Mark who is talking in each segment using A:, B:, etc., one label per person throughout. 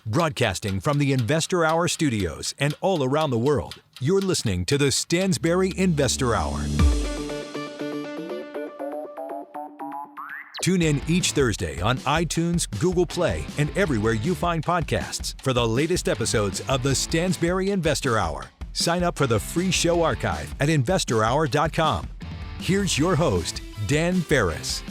A: Broadcasting from the Investor Hour studios and all around the world, you're listening to the Stansberry Investor Hour. Tune in each Thursday on iTunes, Google Play, and everywhere you find podcasts for the latest episodes of the Stansberry Investor Hour. Sign up for the free show archive at investorhour.com. Here's your host, Dan Ferris.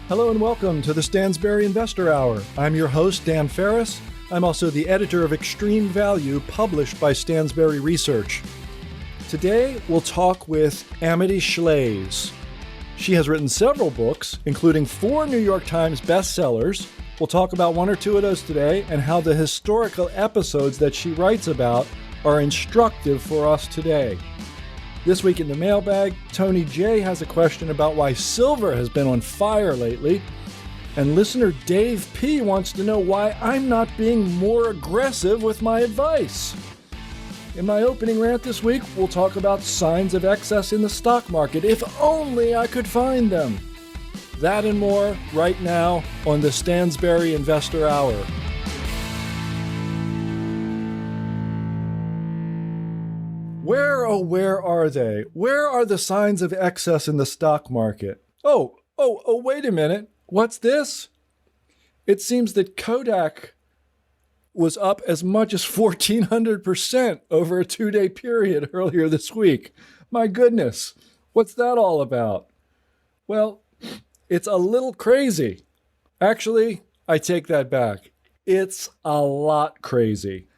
B: Hello and welcome to the Stansberry Investor Hour. I'm your host, Dan Ferris. I'm also the editor of Extreme Value, published by Stansberry Research. Today, we'll talk with Amity. She has written several books, including 4 New York Times bestsellers. We'll talk about 1 or 2 of those today and how the historical episodes that she writes about are instructive for us today. This week in the mailbag, Tony J. has a question about why silver has been on fire lately. And listener Dave P. wants to know why I'm not being more aggressive with my advice. In my opening rant this week, we'll talk about signs of excess in the stock market. If only I could find them. That and more right now on the Stansberry Investor Hour. Where are they? Where are the signs of excess in the stock market? Oh, wait a minute. What's this? It seems that Kodak was up as much as 1,400% over a 2-day period earlier this week. My goodness, what's that all about? Well, it's a little crazy. Actually, I take that back. It's a lot crazy.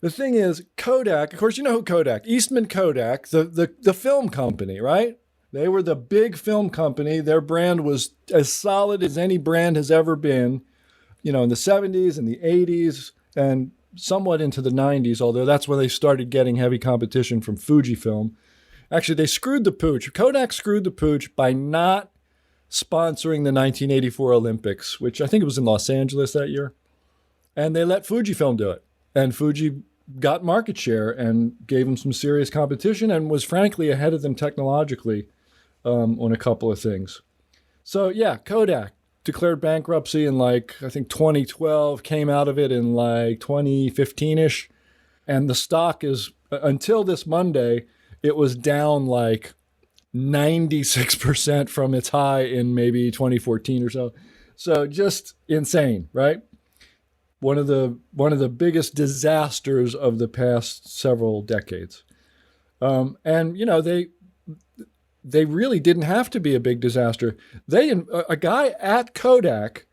B: The thing is, Kodak, of course, you know who Kodak, Eastman Kodak, the film company, right? They were the big film company. Their brand was as solid as any brand has ever been, in the 70s and the 80s and somewhat into the 90s, although that's when they started getting heavy competition from Fujifilm. Actually, they screwed the pooch. Kodak screwed the pooch by not sponsoring the 1984 Olympics, which I think it was in Los Angeles that year. And they let Fujifilm do it. And Fuji got market share and gave them some serious competition and was frankly ahead of them technologically on a couple of things. So yeah, Kodak declared bankruptcy in I think 2012, came out of it in 2015-ish. And the stock is, until this Monday, it was down 96% from its high in maybe 2014 or so. So just insane, right? One of the biggest disasters of the past several decades. They really didn't have to be a big disaster. A guy at Kodak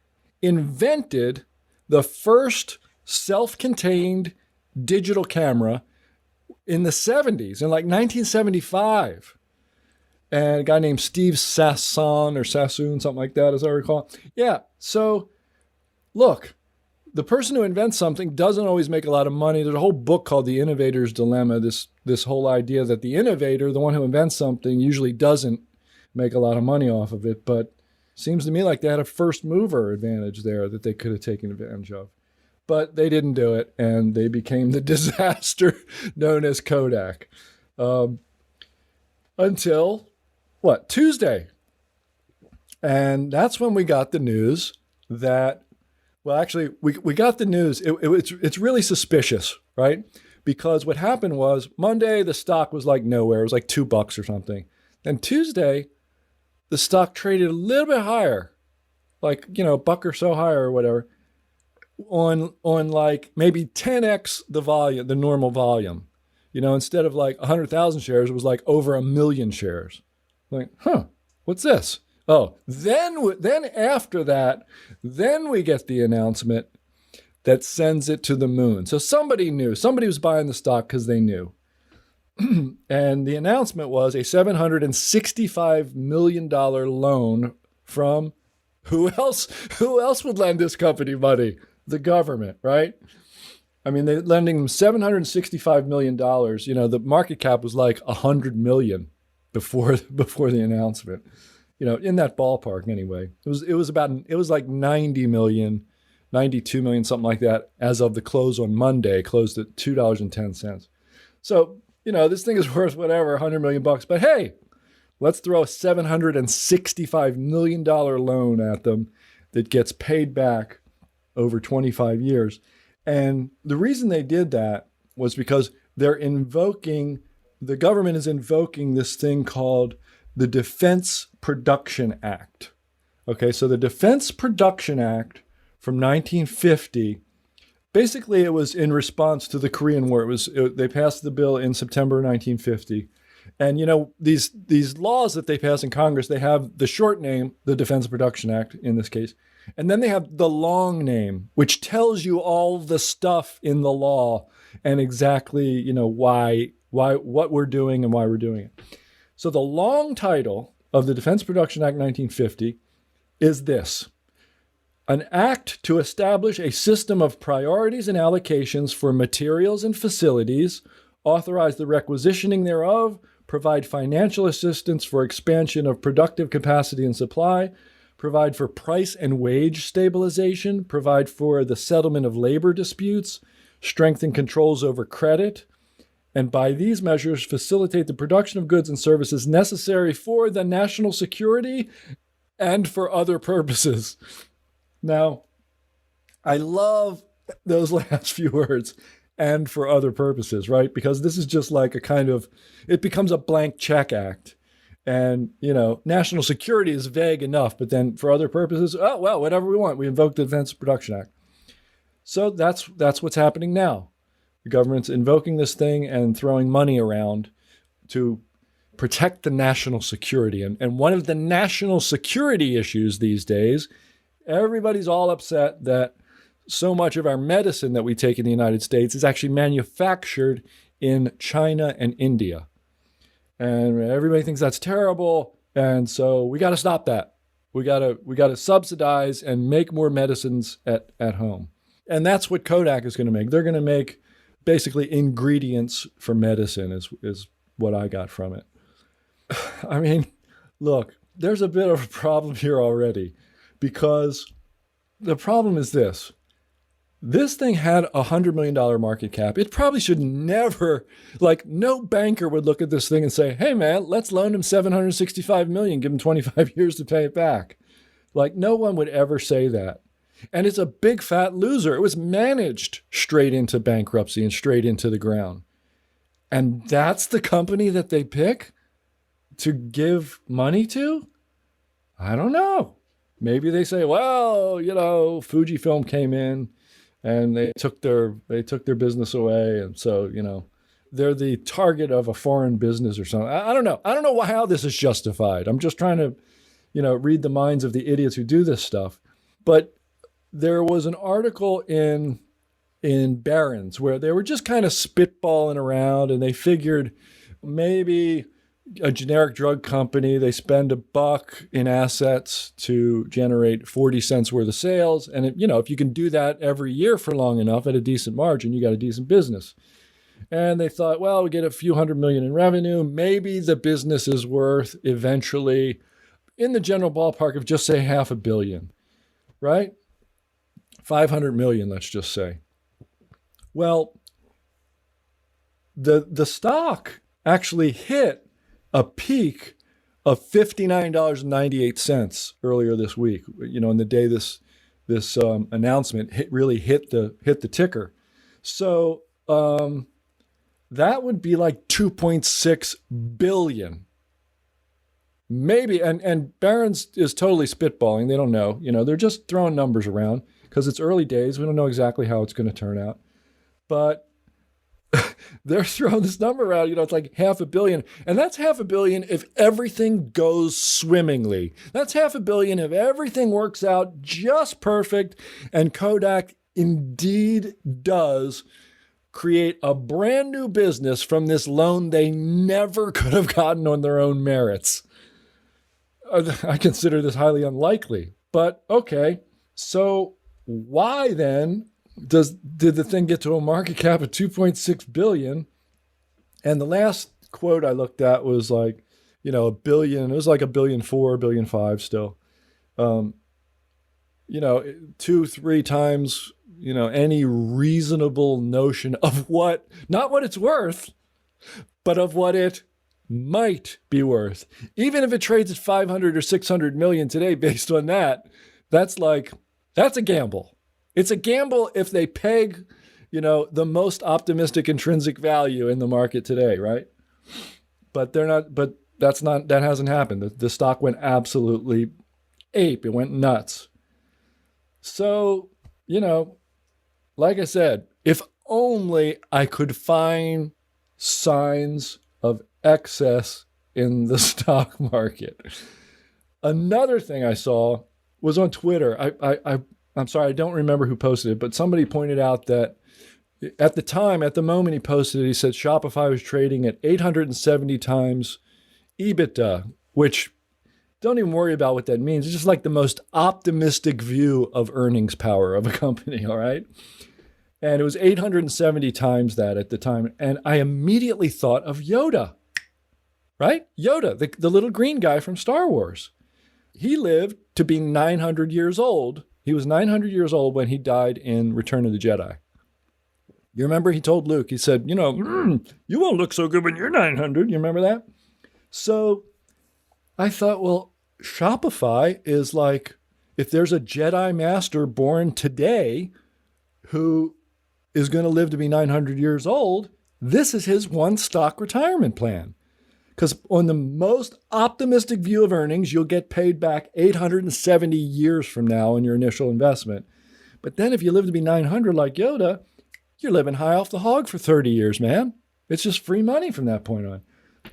B: invented the first self-contained digital camera in the 70s, in 1975. And a guy named Steve Sasson, something like that, as I recall. Yeah, so look, the person who invents something doesn't always make a lot of money. There's a whole book called The Innovator's Dilemma, this whole idea that the innovator, the one who invents something, usually doesn't make a lot of money off of it. But it seems to me like they had a first mover advantage there that they could have taken advantage of. But they didn't do it, and they became the disaster known as Kodak. Until, Tuesday. And that's when we got the news that, well, actually, we got the news. It's really suspicious, right? Because what happened was Monday, the stock was nowhere. It was $2 or something. And Tuesday, the stock traded a little bit higher, a buck or so higher or whatever, on maybe 10x the volume, the normal volume. Instead of 100,000 shares, it was over 1 million shares. What's this? Oh, then after that, then we get the announcement that sends it to the moon. So somebody knew. Somebody was buying the stock because they knew. And the announcement was a $765 million loan from who else? Who else would lend this company money? The government, right? I mean, they're lending them $765 million. The market cap was $100 million before the announcement. In that ballpark anyway. It was 90 million, 92 million, something like that, as of the close on Monday, closed at $2.10. So, this thing is worth whatever, $100 million bucks. But hey, let's throw a $765 million loan at them that gets paid back over 25 years. And the reason they did that was because the government is invoking this thing called the Defense Production Act. Okay, so the Defense Production Act from 1950, basically it was in response to the Korean War. They passed the bill in September 1950. And, these laws that they pass in Congress, they have the short name, the Defense Production Act in this case. And then they have the long name, which tells you all the stuff in the law and exactly, what we're doing and why we're doing it. So the long title of the Defense Production Act 1950 is this: an act to establish a system of priorities and allocations for materials and facilities, authorize the requisitioning thereof, provide financial assistance for expansion of productive capacity and supply, provide for price and wage stabilization, provide for the settlement of labor disputes, strengthen controls over credit, and by these measures facilitate the production of goods and services necessary for the national security and for other purposes. Now, I love those last few words, and for other purposes, right? Because this is just like it becomes a blank check act. And, national security is vague enough, but then for other purposes, oh, well, whatever we want. We invoke the Defense Production Act. So that's what's happening now. The government's invoking this thing and throwing money around to protect the national security. And one of the national security issues these days, everybody's all upset that so much of our medicine that we take in the United States is actually manufactured in China and India. And everybody thinks that's terrible. And so we got to stop that. We got to subsidize and make more medicines at home. And that's what Kodak is going to make. They're going to make basically ingredients for medicine is what I got from it. I mean, look, there's a bit of a problem here already, because the problem is this. This thing had a $100 million market cap. It probably should never, no banker would look at this thing and say, hey man, let's loan him $765 million, give him 25 years to pay it back. No one would ever say that. And it's a big fat loser. It was managed straight into bankruptcy and straight into the ground. And that's the company that they pick to give money to? I don't know. Maybe they say, well, Fujifilm came in and they took their business away, and so they're the target of a foreign business or something. I don't know. I don't know how this is justified. I'm just trying to read the minds of the idiots who do this stuff. But there was an article in Barron's where they were just kind of spitballing around, and they figured maybe a generic drug company, they spend $1 in assets to generate 40 cents worth of sales. And if you can do that every year for long enough at a decent margin, you got a decent business. And they thought, well, we get a few $100 million in revenue. Maybe the business is worth eventually in the general ballpark of just say $500 million, right? 500 million, let's just say. Well, the stock actually hit a peak of $59.98 earlier this week, in the day this announcement really hit the ticker. So that would be like 2.6 billion. Maybe, and Barron's is totally spitballing. They don't know. They're just throwing numbers around because it's early days. We don't know exactly how it's going to turn out. But they're throwing this number around, it's like $500 million. And that's $500 million if everything goes swimmingly. That's $500 million if everything works out just perfect. And Kodak indeed does create a brand new business from this loan they never could have gotten on their own merits. I consider this highly unlikely. But okay, so why then did the thing get to a market cap of 2.6 billion? And the last quote I looked at was $1 billion. It was like $1.4 billion, $1.5 billion still. 2-3 times, any reasonable notion of not what it's worth, but of what it might be worth. Even if it trades at 500 or 600 million today, based on that, that's a gamble. It's a gamble if they peg the most optimistic intrinsic value in the market today, right? But that hasn't happened. The stock went absolutely ape. It went nuts. So, like I said, if only I could find signs of excess in the stock market. Another thing I saw was on Twitter. I'm sorry, I don't remember who posted it, but somebody pointed out that at the moment he posted it, he said Shopify was trading at 870 times EBITDA, which don't even worry about what that means. It's just like the most optimistic view of earnings power of a company, all right? And it was 870 times that at the time. And I immediately thought of Yoda, right? Yoda, the little green guy from Star Wars. He lived to be 900 years old. He was 900 years old when he died in Return of the Jedi. You remember he told Luke, he said, you won't look so good when you're 900. You remember that? So I thought, well, Shopify is like, if there's a Jedi master born today who is going to live to be 900 years old, this is his one stock retirement plan. Because on the most optimistic view of earnings, you'll get paid back 870 years from now on your initial investment. But then if you live to be 900 like Yoda, you're living high off the hog for 30 years, man. It's just free money from that point on.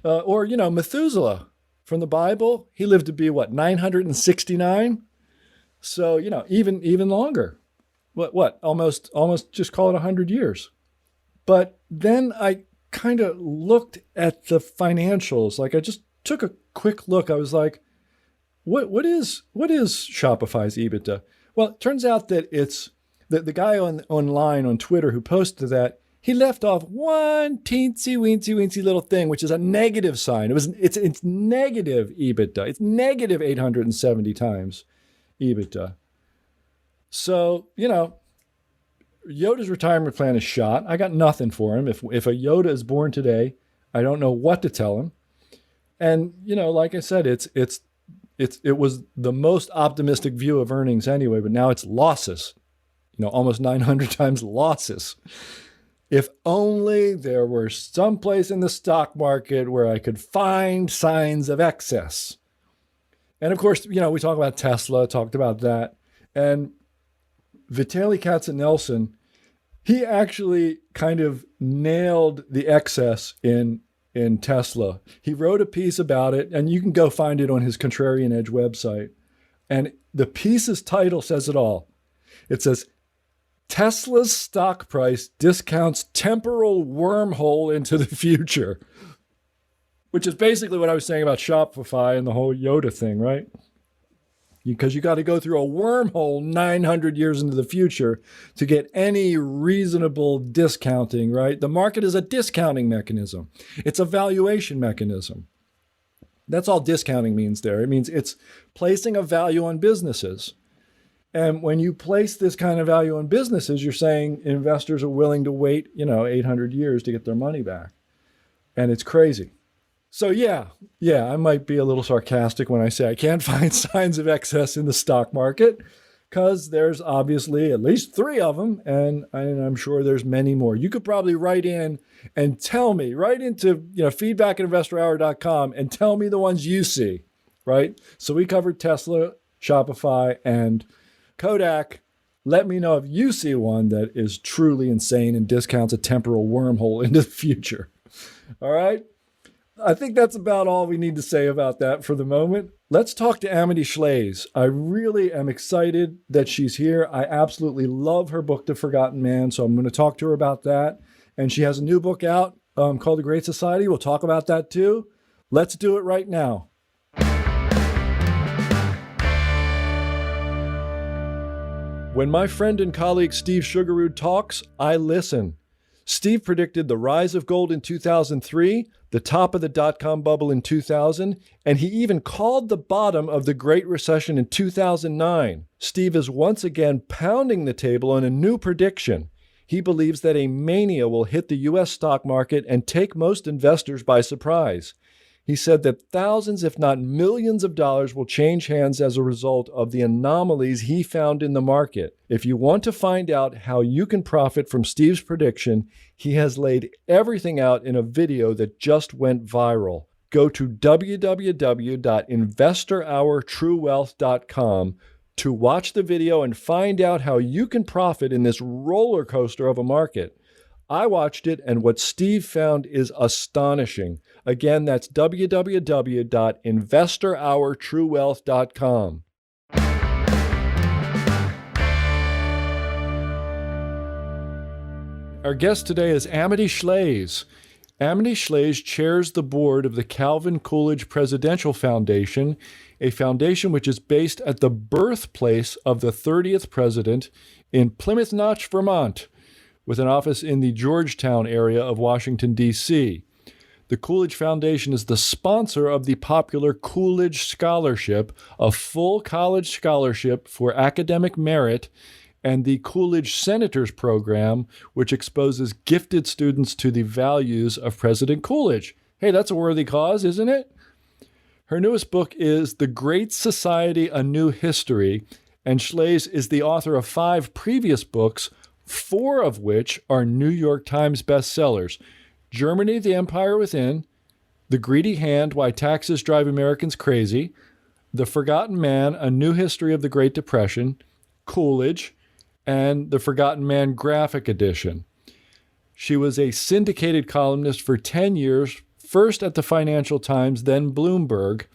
B: Or Methuselah from the Bible, he lived to be 969? So, even longer. What? Almost just call it 100 years. But then I kind of looked at the financials. Like I just took a quick look. I was like, what is Shopify's EBITDA? Well, it turns out that it's the guy online on Twitter who posted that, he left off one teensy-weensy little thing, which is a negative sign. It's negative EBITDA. It's negative 870 times EBITDA. So, Yoda's retirement plan is shot. I got nothing for him. If a Yoda is born today, I don't know what to tell him. And, like I said, it was the most optimistic view of earnings anyway, but now it's losses. Almost 900 times losses. If only there were some place in the stock market where I could find signs of excess. And of course, we talk about Tesla, talked about that. And Vitaly Katzenelson, he actually kind of nailed the excess in Tesla. He wrote a piece about it, and you can go find it on his Contrarian Edge website. And the piece's title says it all. It says, Tesla's stock price discounts temporal wormhole into the future, which is basically what I was saying about Shopify and the whole Yoda thing, right? Because you got to go through a wormhole 900 years into the future to get any reasonable discounting, right? The market is a discounting mechanism. It's a valuation mechanism. That's all discounting means there. It means it's placing a value on businesses. And when you place this kind of value on businesses, you're saying investors are willing to wait, 800 years to get their money back. And it's crazy. So yeah, I might be a little sarcastic when I say I can't find signs of excess in the stock market, because there's obviously at least 3 of them, and I'm sure there's many more. You could probably write in and tell me, write into feedback@investorhour.com and tell me the ones you see, right? So we covered Tesla, Shopify, and Kodak. Let me know if you see one that is truly insane and discounts a temporal wormhole into the future. All right? I think that's about all we need to say about that for the moment. Let's talk to Amity Schlaze. I really am excited that she's here. I absolutely love her book, The Forgotten Man, so I'm going to talk to her about that. And she has a new book out called The Great Society. We'll talk about that too. Let's do it right now. When my friend and colleague Steve Sugarud talks, I listen. Steve predicted the rise of gold in 2003, the top of the dot-com bubble in 2000, and he even called the bottom of the Great Recession in 2009. Steve is once again pounding the table on a new prediction. He believes that a mania will hit the U.S. stock market and take most investors by surprise. He said that thousands, if not millions of dollars will change hands as a result of the anomalies he found in the market. If you want to find out how you can profit from Steve's prediction, he has laid everything out in a video that just went viral. Go to www.investorhourtruewealth.com to watch the video and find out how you can profit in this roller coaster of a market. I watched it, and what Steve found is astonishing. Again, that's www.investorhourtruewealth.com. Our guest today is Amity Shlaes. Amity Shlaes chairs the board of the Calvin Coolidge Presidential Foundation, a foundation which is based at the birthplace of the 30th president in Plymouth Notch, Vermont, with an office in the Georgetown area of Washington, D.C. The Coolidge Foundation is the sponsor of the popular Coolidge Scholarship, a full college scholarship for academic merit, and the Coolidge Senators Program, which exposes gifted students to the values of President Coolidge. Hey, that's a worthy cause, isn't it? Her newest book is The Great Society, A New History, and Shlaes is the author of 5 previous books, 4 of which are New York Times bestsellers: Germany, the Empire Within, The Greedy Hand, Why Taxes Drive Americans Crazy, The Forgotten Man, A New History of the Great Depression, Coolidge, and The Forgotten Man Graphic Edition. She was a syndicated columnist for 10 years, first at the Financial Times, then Bloomberg.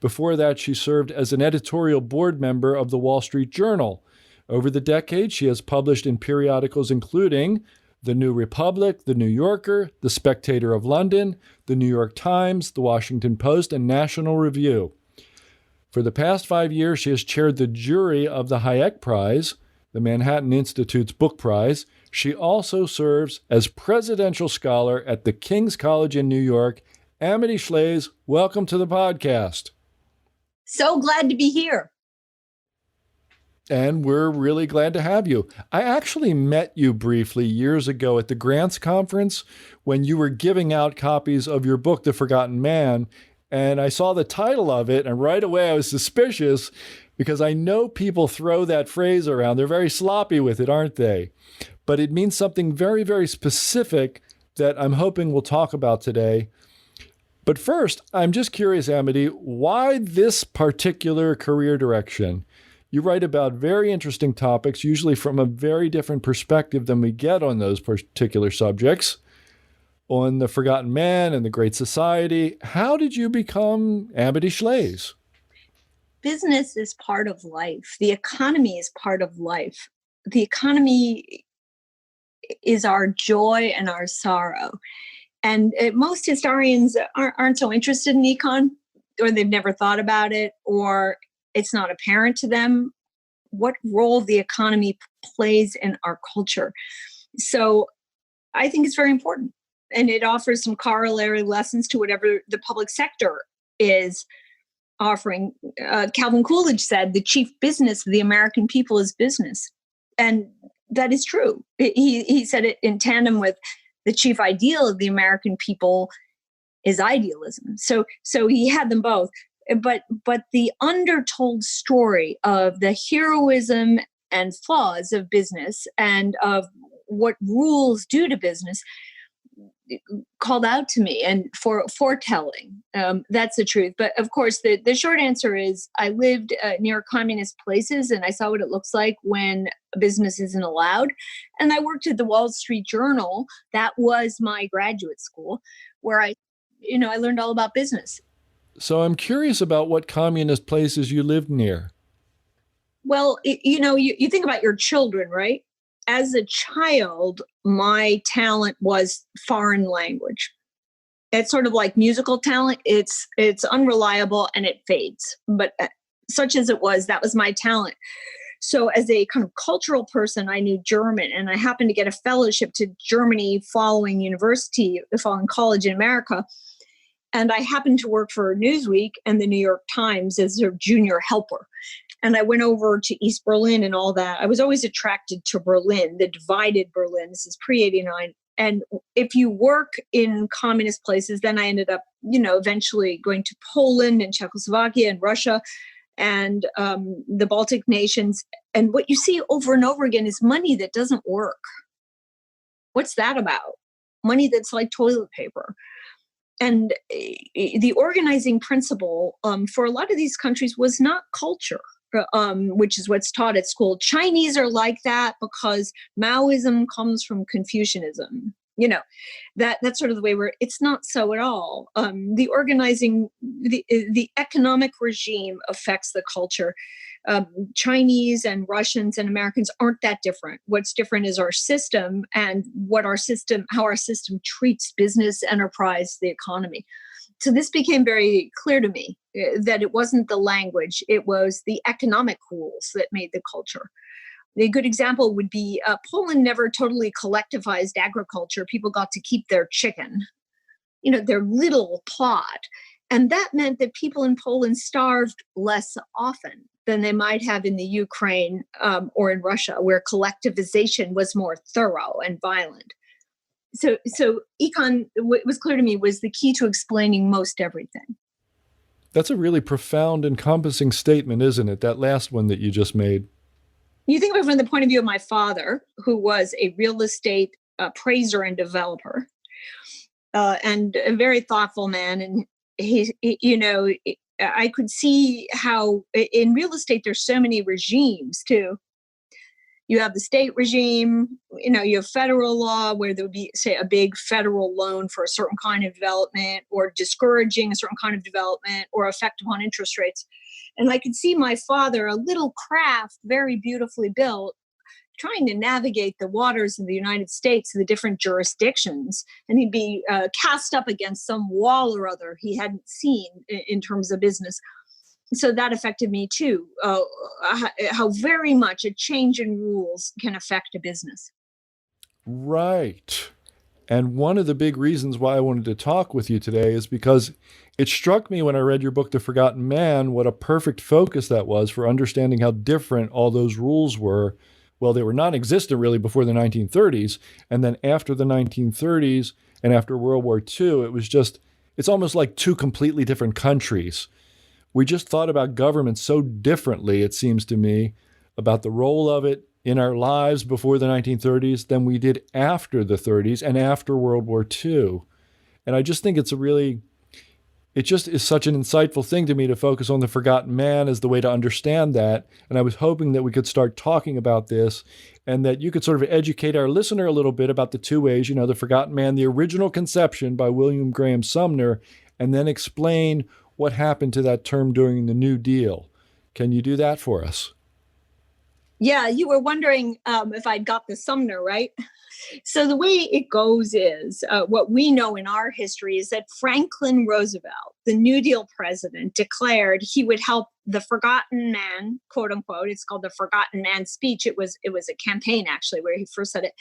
B: Before that, she served as an editorial board member of the Wall Street Journal. Over the decades, she has published in periodicals including The New Republic, The New Yorker, The Spectator of London, The New York Times, The Washington Post, and National Review. For the past 5 years, she has chaired the jury of the Hayek Prize, the Manhattan Institute's book prize. She also serves as presidential scholar at the King's College in New York. Amity Shlaes, welcome to the podcast.
C: So glad to be here.
B: And we're really glad to have you. I actually met you briefly years ago at the Grants Conference when you were giving out copies of your book, The Forgotten Man, and I saw the title of it, and right away I was suspicious because I know people throw that phrase around. They're very sloppy with it, aren't they? But it means something very, very specific that I'm hoping we'll talk about today. But first, I'm just curious, Amity, why this particular career direction? You write about very interesting topics, usually from a very different perspective than we get on those particular subjects. On The Forgotten Man and The Great Society, how did you become Amity Shlaes?
C: Business is part of life. The economy is part of life. The economy is our joy and our sorrow. And most historians aren't so interested in econ, or they've never thought about it, or it's not apparent to them what role the economy plays in our culture. So I think it's very important. And it offers some corollary lessons to whatever the public sector is offering. Calvin Coolidge said, the chief business of the American people is business. And that is true. He said it in tandem with the chief ideal of the American people is idealism. So he had them both. But the undertold story of the heroism and flaws of business and of what rules do to business called out to me and for foretelling. That's the truth. But of course, the short answer is I lived near communist places and I saw what it looks like when business isn't allowed. And I worked at the Wall Street Journal. That was my graduate school where I learned all about business.
B: So I'm curious about what communist places you lived near.
C: Well, you think about your children, right? As a child, my talent was foreign language. It's sort of like musical talent. It's unreliable and it fades. But such as it was, that was my talent. So as a kind of cultural person, I knew German, and I happened to get a fellowship to Germany following college in America. And I happened to work for Newsweek and the New York Times as a junior helper. And I went over to East Berlin and all that. I was always attracted to Berlin, the divided Berlin. This is pre-89. And if you work in communist places, then I ended up, eventually going to Poland and Czechoslovakia and Russia and the Baltic nations. And what you see over and over again is money that doesn't work. What's that about? Money that's like toilet paper. And the organizing principle for a lot of these countries was not culture, which is what's taught at school. Chinese are like that because Maoism comes from Confucianism. That's sort of the way it's not so at all. The organizing, the economic regime affects the culture. Chinese and Russians and Americans aren't that different. What's different is our system and how our system treats business, enterprise, the economy. So this became very clear to me that it wasn't the language, it was the economic rules that made the culture. A good example would be Poland never totally collectivized agriculture. People got to keep their chicken, their little plot. And that meant that people in Poland starved less often than they might have in the Ukraine or in Russia, where collectivization was more thorough and violent. So econ, what was clear to me, was the key to explaining most everything.
B: That's a really profound, encompassing statement, isn't it? That last one that you just made.
C: You think of it from the point of view of my father, who was a real estate appraiser and developer, and a very thoughtful man. And I could see how in real estate there's so many regimes too. You have the state regime, you have federal law where there would be, say, a big federal loan for a certain kind of development, or discouraging a certain kind of development, or effect upon interest rates. And I could see my father, a little craft, very beautifully built, trying to navigate the waters of the United States, the different jurisdictions, and he'd be cast up against some wall or other he hadn't seen in terms of business. So that affected me too, how very much a change in rules can affect a business.
B: Right. And one of the big reasons why I wanted to talk with you today is because it struck me when I read your book, The Forgotten Man, what a perfect focus that was for understanding how different all those rules were. Well, they were non-existent really before the 1930s. And then after the 1930s and after World War II, it's almost like two completely different countries. We just thought about government so differently, it seems to me, about the role of it in our lives before the 1930s than we did after the 30s and after World War II. And I just think it just is such an insightful thing to me to focus on the forgotten man as the way to understand that. And I was hoping that we could start talking about this and that you could sort of educate our listener a little bit about the two ways, the forgotten man, the original conception by William Graham Sumner, and then explain what happened to that term during the New Deal. Can you do that for us?
C: Yeah, you were wondering if I'd got the Sumner, right? So the way it goes is what we know in our history is that Franklin Roosevelt, the New Deal president, declared he would help the forgotten man, quote unquote. It's called the Forgotten Man speech. It was a campaign, actually, where he first said it.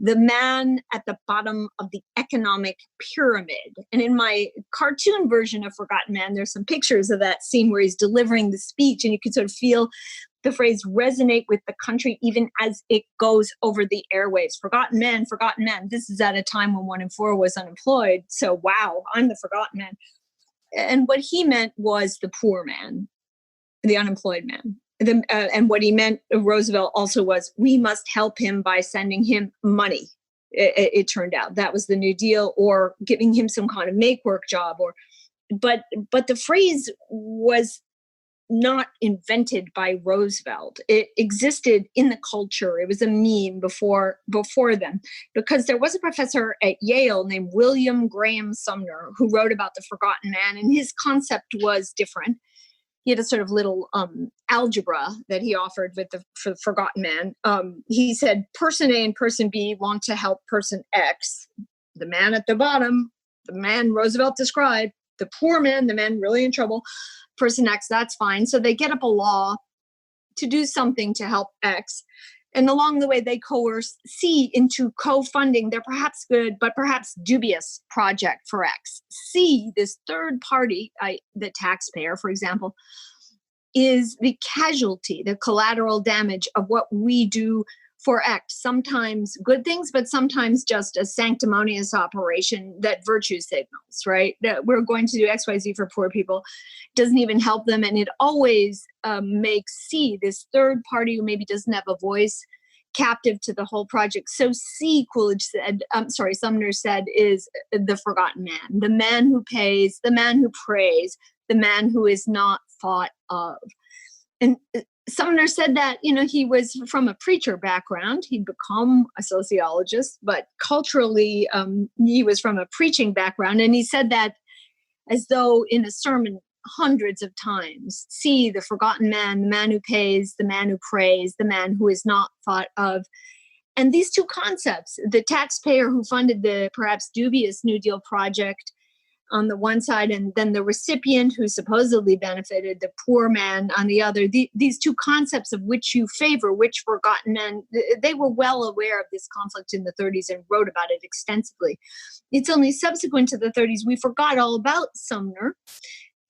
C: The man at the bottom of the economic pyramid. And in my cartoon version of Forgotten Man, there's some pictures of that scene where he's delivering the speech, and you can sort of feel the phrase resonate with the country even as it goes over the airwaves. Forgotten man, forgotten man. This is at a time when 1 in 4 was unemployed. So, wow, I'm the forgotten man. And what he meant was the poor man, the unemployed man. And what he meant, Roosevelt, also was we must help him by sending him money. It turned out that was the New Deal, or giving him some kind of make work job. But the phrase was not invented by Roosevelt. It existed in the culture. It was a meme before them, because there was a professor at Yale named William Graham Sumner who wrote about the forgotten man, and his concept was different. He had a sort of little algebra that he offered for the forgotten man. He said person A and person B want to help person X, the man at the bottom, the man Roosevelt described, the poor man, the man really in trouble, person X, that's fine. So they get up a law to do something to help X. And along the way, they coerce C into co-funding their perhaps good, but perhaps dubious project for X. C, this third party, the taxpayer, for example, is the casualty, the collateral damage of what we do for X, sometimes good things, but sometimes just a sanctimonious operation that virtue signals, right? That we're going to do XYZ for poor people, doesn't even help them. And it always makes C, this third party who maybe doesn't have a voice, captive to the whole project. So C, Sumner said, is the forgotten man, the man who pays, the man who prays, the man who is not thought of. And Sumner said that, he was from a preacher background. He'd become a sociologist, but culturally, he was from a preaching background. And he said that as though in a sermon hundreds of times. See the forgotten man, the man who pays, the man who prays, the man who is not thought of. And these two concepts, the taxpayer who funded the perhaps dubious New Deal project on the one side, and then the recipient who supposedly benefited, the poor man on the other, these two concepts of which you favor, which forgotten man, they were well aware of this conflict in the 30s and wrote about it extensively. It's only subsequent to the 30s we forgot all about Sumner,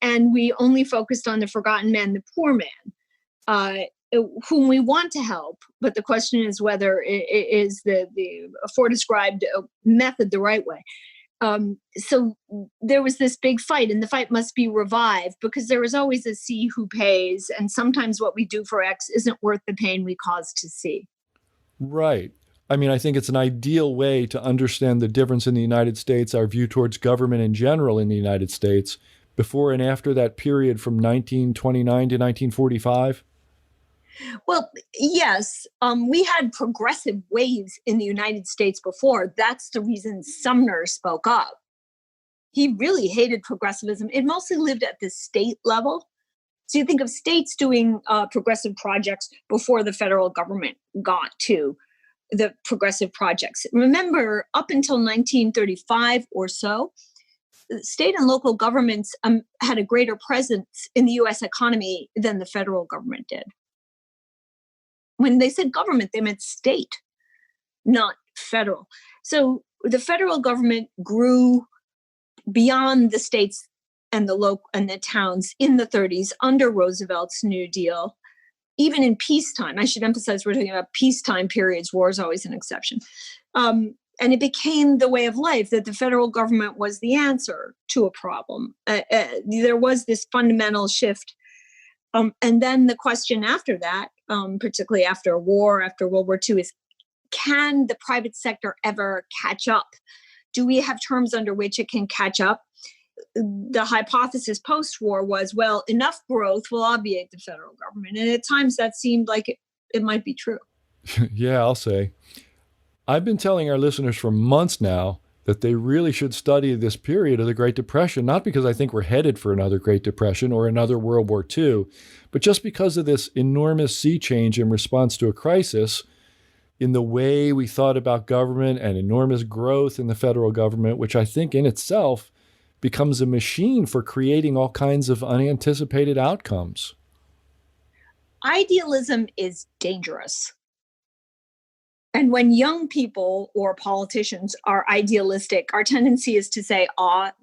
C: and we only focused on the forgotten man, the poor man, whom we want to help. But the question is whether it is the aforedescribed method the right way. So there was this big fight, and the fight must be revived because there is always a C who pays, and sometimes what we do for X isn't worth the pain we cause to C.
B: Right. I mean, I think it's an ideal way to understand the difference in the United States, our view towards government in general in the United States, before and after that period from 1929 to 1945.
C: Well, yes, we had progressive waves in the United States before. That's the reason Sumner spoke up. He really hated progressivism. It mostly lived at the state level. So you think of states doing progressive projects before the federal government got to the progressive projects. Remember, up until 1935 or so, state and local governments had a greater presence in the U.S. economy than the federal government did. When they said government, they meant state, not federal. So the federal government grew beyond the states and the local and the towns in the 30s under Roosevelt's New Deal, even in peacetime. I should emphasize we're talking about peacetime periods. War is always an exception. And it became the way of life that the federal government was the answer to a problem. There was this fundamental shift. And then the question after that, particularly after a war, after World War II, is can the private sector ever catch up? Do we have terms under which it can catch up? The hypothesis post-war was, well, enough growth will obviate the federal government. And at times that seemed like it might be true.
B: Yeah, I'll say. I've been telling our listeners for months now that they really should study this period of the Great Depression, not because I think we're headed for another Great Depression or another World War II, but just because of this enormous sea change in response to a crisis in the way we thought about government and enormous growth in the federal government, which I think in itself becomes a machine for creating all kinds of unanticipated outcomes.
C: Idealism is dangerous. And when young people or politicians are idealistic, our tendency is to say,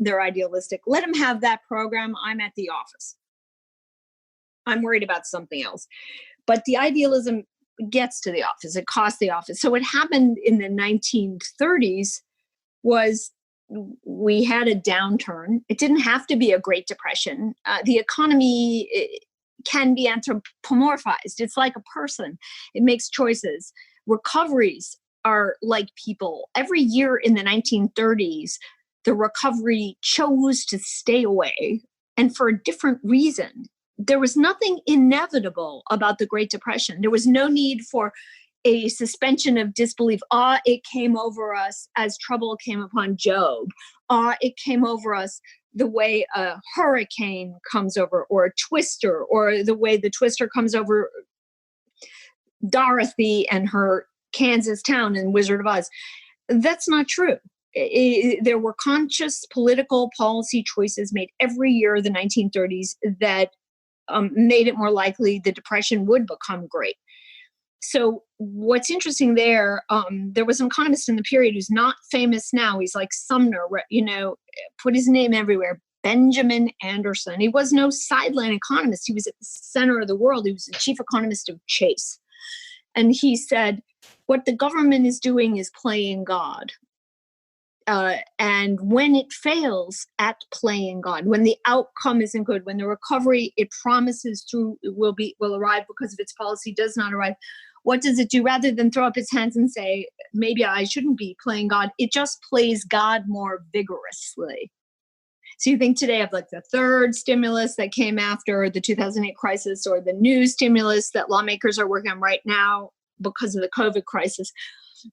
C: they're idealistic. Let them have that program. I'm at the office. I'm worried about something else. But the idealism gets to the office. It costs the office. So what happened in the 1930s was we had a downturn. It didn't have to be a Great Depression. The economy can be anthropomorphized. It's like a person. It makes choices. Recoveries are like people. Every year in the 1930s, the recovery chose to stay away, and for a different reason. There was nothing inevitable about the Great Depression. There was no need for a suspension of disbelief. It came over us as trouble came upon Job. It came over us the way a hurricane comes over, or a twister, or the way the twister comes over Dorothy and her Kansas town in Wizard of Oz. That's not true. There were conscious political policy choices made every year of the 1930s that made it more likely the Depression would become great. So what's interesting there was an economist in the period who's not famous now. He's like Sumner, put his name everywhere. Benjamin Anderson. He was no sideline economist. He was at the center of the world. He was the chief economist of Chase. And he said, what the government is doing is playing God. And when it fails at playing God, when the outcome isn't good, when the recovery it promises through will arrive because of its policy does not arrive, what does it do? Rather than throw up its hands and say, maybe I shouldn't be playing God, it just plays God more vigorously. So you think today of like the third stimulus that came after the 2008 crisis, or the new stimulus that lawmakers are working on right now because of the COVID crisis.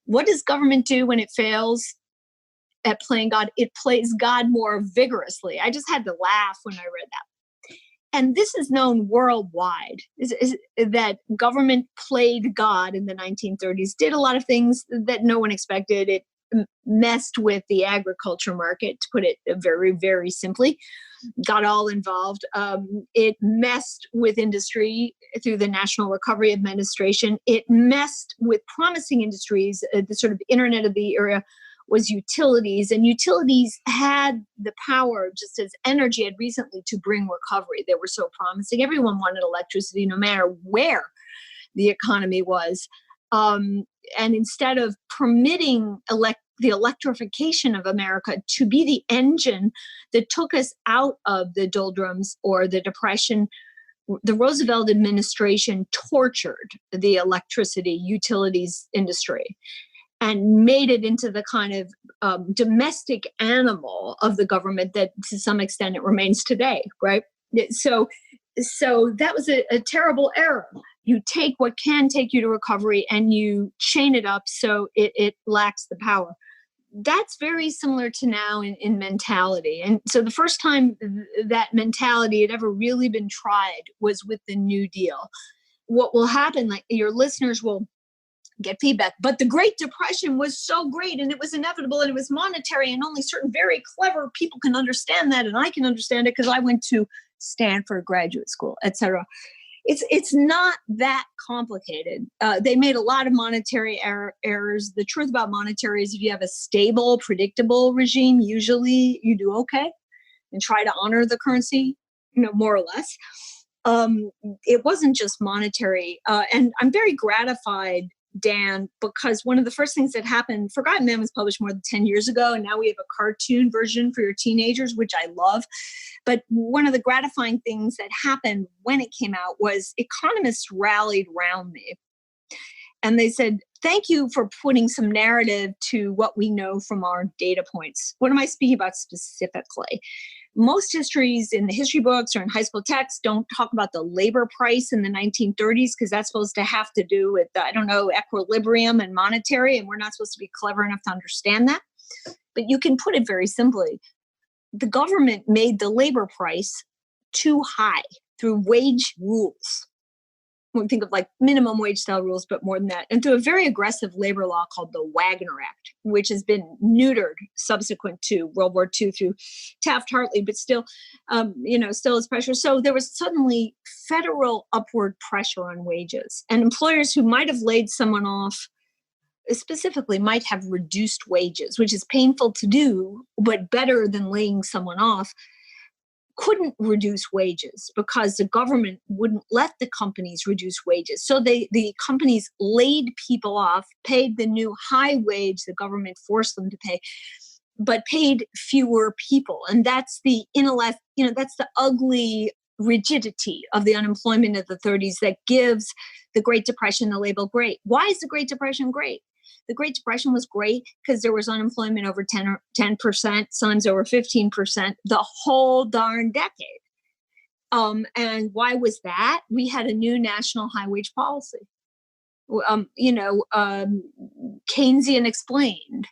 C: What does government do when it fails at playing God? It plays God more vigorously. I just had to laugh when I read that. And this is known worldwide, is that government played God in the 1930s, did a lot of things that no one expected. It messed with the agriculture market, to put it very, very simply, got all involved. It messed with industry through the National Recovery Administration. It messed with promising industries. The sort of internet of the era was utilities, and utilities had the power, just as energy had recently, to bring recovery. They were so promising. Everyone wanted electricity, no matter where the economy was. And instead of permitting the electrification of America to be the engine that took us out of the doldrums or the Depression, the Roosevelt administration tortured the electricity utilities industry and made it into the kind of domestic animal of the government that to some extent it remains today, right? So that was a terrible error. You take what can take you to recovery and you chain it up so it lacks the power. That's very similar to now in mentality. And so the first time that mentality had ever really been tried was with the New Deal. What will happen, like your listeners will get feedback, but the Great Depression was so great and it was inevitable and it was monetary and only certain very clever people can understand that, and I can understand it because I went to Stanford graduate school, etc. It's not that complicated. They made a lot of monetary errors. The truth about monetary is if you have a stable, predictable regime, usually you do okay and try to honor the currency, more or less. It wasn't just monetary. And I'm very gratified, Dan, because one of the first things that happened, Forgotten Man was published more than 10 years ago, and now we have a cartoon version for your teenagers, which I love. But one of the gratifying things that happened when it came out was economists rallied around me. And they said, thank you for putting some narrative to what we know from our data points. What am I speaking about specifically? Most histories in the history books or in high school texts don't talk about the labor price in the 1930s because that's supposed to have to do with, equilibrium and monetary, and we're not supposed to be clever enough to understand that. But you can put it very simply. The government made the labor price too high through wage rules. We think of like minimum wage style rules, but more than that. And through a very aggressive labor law called the Wagner Act, which has been neutered subsequent to World War II through Taft-Hartley, but still, still is pressure. So there was suddenly federal upward pressure on wages. And employers who might have laid someone off specifically might have reduced wages, which is painful to do, but better than laying someone off, couldn't reduce wages because the government wouldn't let the companies reduce wages. So the companies laid people off, paid the new high wage the government forced them to pay, but paid fewer people. And that's the that's the ugly rigidity of the unemployment of the 30s that gives the Great Depression the label great. Why is the Great Depression great? The Great Depression was great because there was unemployment over 10%, sometimes over 15%, the whole darn decade. And why was that? We had a new national high wage policy. Keynesian explained.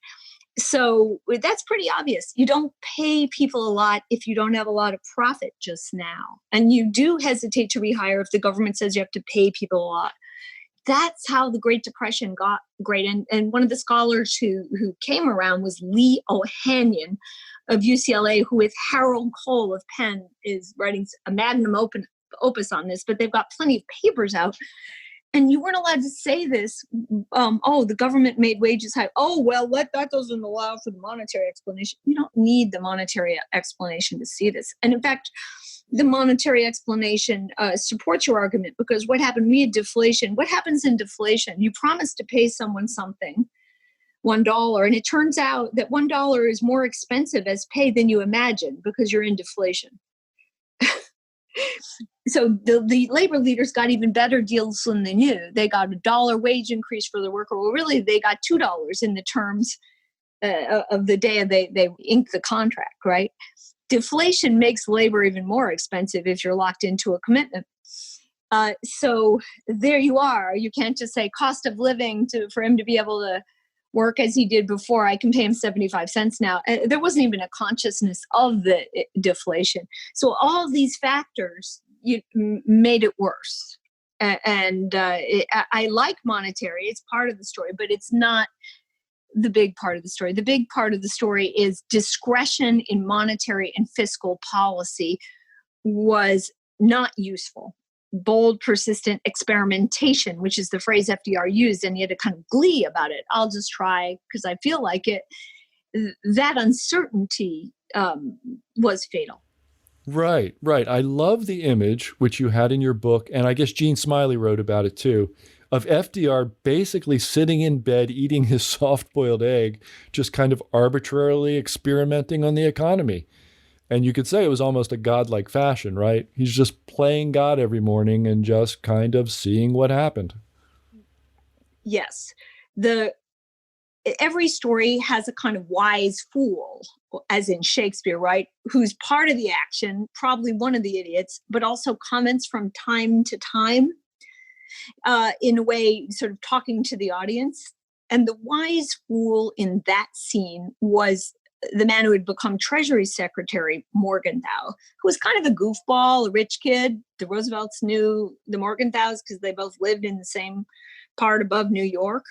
C: So that's pretty obvious. You don't pay people a lot if you don't have a lot of profit just now. And you do hesitate to rehire if the government says you have to pay people a lot. That's how the Great Depression got great. And one of the scholars who came around was Lee Ohanian of UCLA, who with Harold Cole of Penn is writing a magnum opus on this, but they've got plenty of papers out. And you weren't allowed to say this. Oh, the government made wages high. Oh, well, that doesn't allow for the monetary explanation. You don't need the monetary explanation to see this. And in fact, the monetary explanation supports your argument, because what happened? We had deflation. What happens in deflation? You promise to pay someone something, $1, and it turns out that $1 is more expensive as pay than you imagine because you're in deflation. So the labor leaders got even better deals than they knew. They got $1 wage increase for the worker. Well, really, they got $2 in the terms of the day they inked the contract, right? Deflation makes labor even more expensive if you're locked into a commitment. So there you are. You can't just say cost of living for him to be able to work as he did before. I can pay him 75 cents now. There wasn't even a consciousness of the deflation. So all of these factors made it worse. I like monetary. It's part of the story, but it's not the big part of the story. The big part of the story is discretion in monetary and fiscal policy was not useful. Bold, persistent experimentation, which is the phrase FDR used, and he had a kind of glee about it. I'll just try because I feel like it. That uncertainty was fatal.
B: Right. I love the image, which you had in your book, and I guess Gene Smiley wrote about it too, of FDR basically sitting in bed eating his soft-boiled egg, just kind of arbitrarily experimenting on the economy. And you could say it was almost a godlike fashion, right? He's just playing God every morning and just kind of seeing what happened.
C: Yes. Every story has a kind of wise fool, as in Shakespeare, right? Who's part of the action, probably one of the idiots, but also comments from time to time in a way sort of talking to the audience. And the wise fool in that scene was the man who had become Treasury Secretary, Morgenthau, who was kind of a goofball, a rich kid. The Roosevelts knew the Morgenthaus because they both lived in the same part above New York,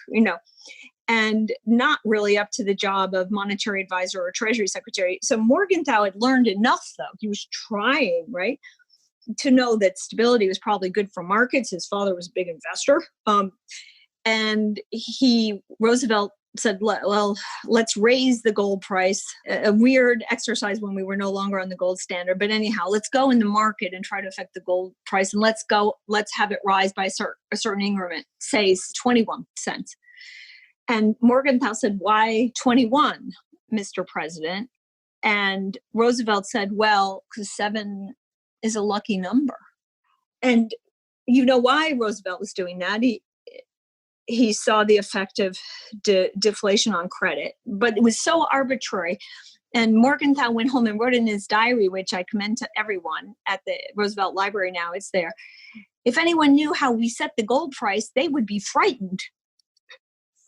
C: and not really up to the job of monetary advisor or Treasury Secretary. So Morgenthau had learned enough, though. He was trying, right, to know that stability was probably good for markets. His father was a big investor. And Roosevelt said, well, let's raise the gold price, a weird exercise when we were no longer on the gold standard. But anyhow, let's go in the market and try to affect the gold price. And let's have it rise by a certain increment, say 21 cents. And Morgenthau said, why 21, Mr. President? And Roosevelt said, well, because 7 is a lucky number. And you know why Roosevelt was doing that? He saw the effect of deflation on credit, but it was so arbitrary. And Morgenthau went home and wrote in his diary, which I commend to everyone at the Roosevelt Library now, it's there. If anyone knew how we set the gold price, they would be frightened.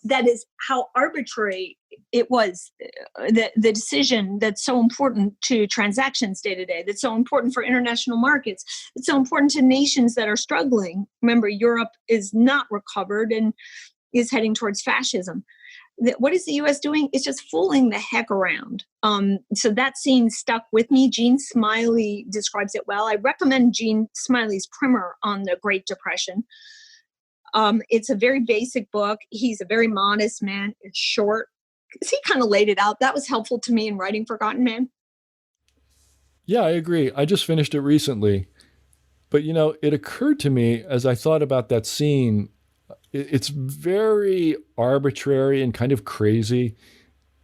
C: That is how arbitrary it was, the decision that's so important to transactions day to day, that's so important for international markets, it's so important to nations that are struggling. Remember, Europe is not recovered and is heading towards fascism. What is the U.S. doing? It's just fooling the heck around. So that scene stuck with me. Gene Smiley describes it well. I recommend Gene Smiley's primer on the Great Depression. It's a very basic book. He's a very modest man. It's short. He kind of laid it out. That was helpful to me in writing Forgotten Man.
B: Yeah, I agree. I just finished it recently. But, it occurred to me as I thought about that scene, it's very arbitrary and kind of crazy,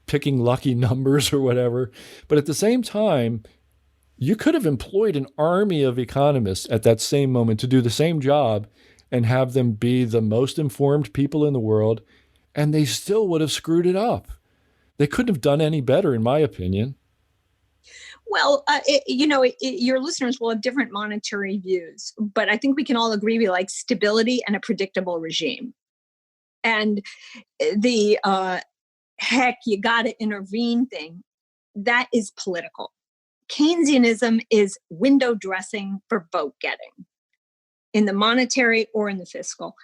B: picking lucky numbers or whatever. But at the same time, you could have employed an army of economists at that same moment to do the same job and have them be the most informed people in the world, and they still would have screwed it up. They couldn't have done any better, in my opinion.
C: Well, your listeners will have different monetary views, but I think we can all agree we like stability and a predictable regime. And the heck, you got to intervene thing, that is political. Keynesianism is window dressing for vote getting, in the monetary or in the fiscal.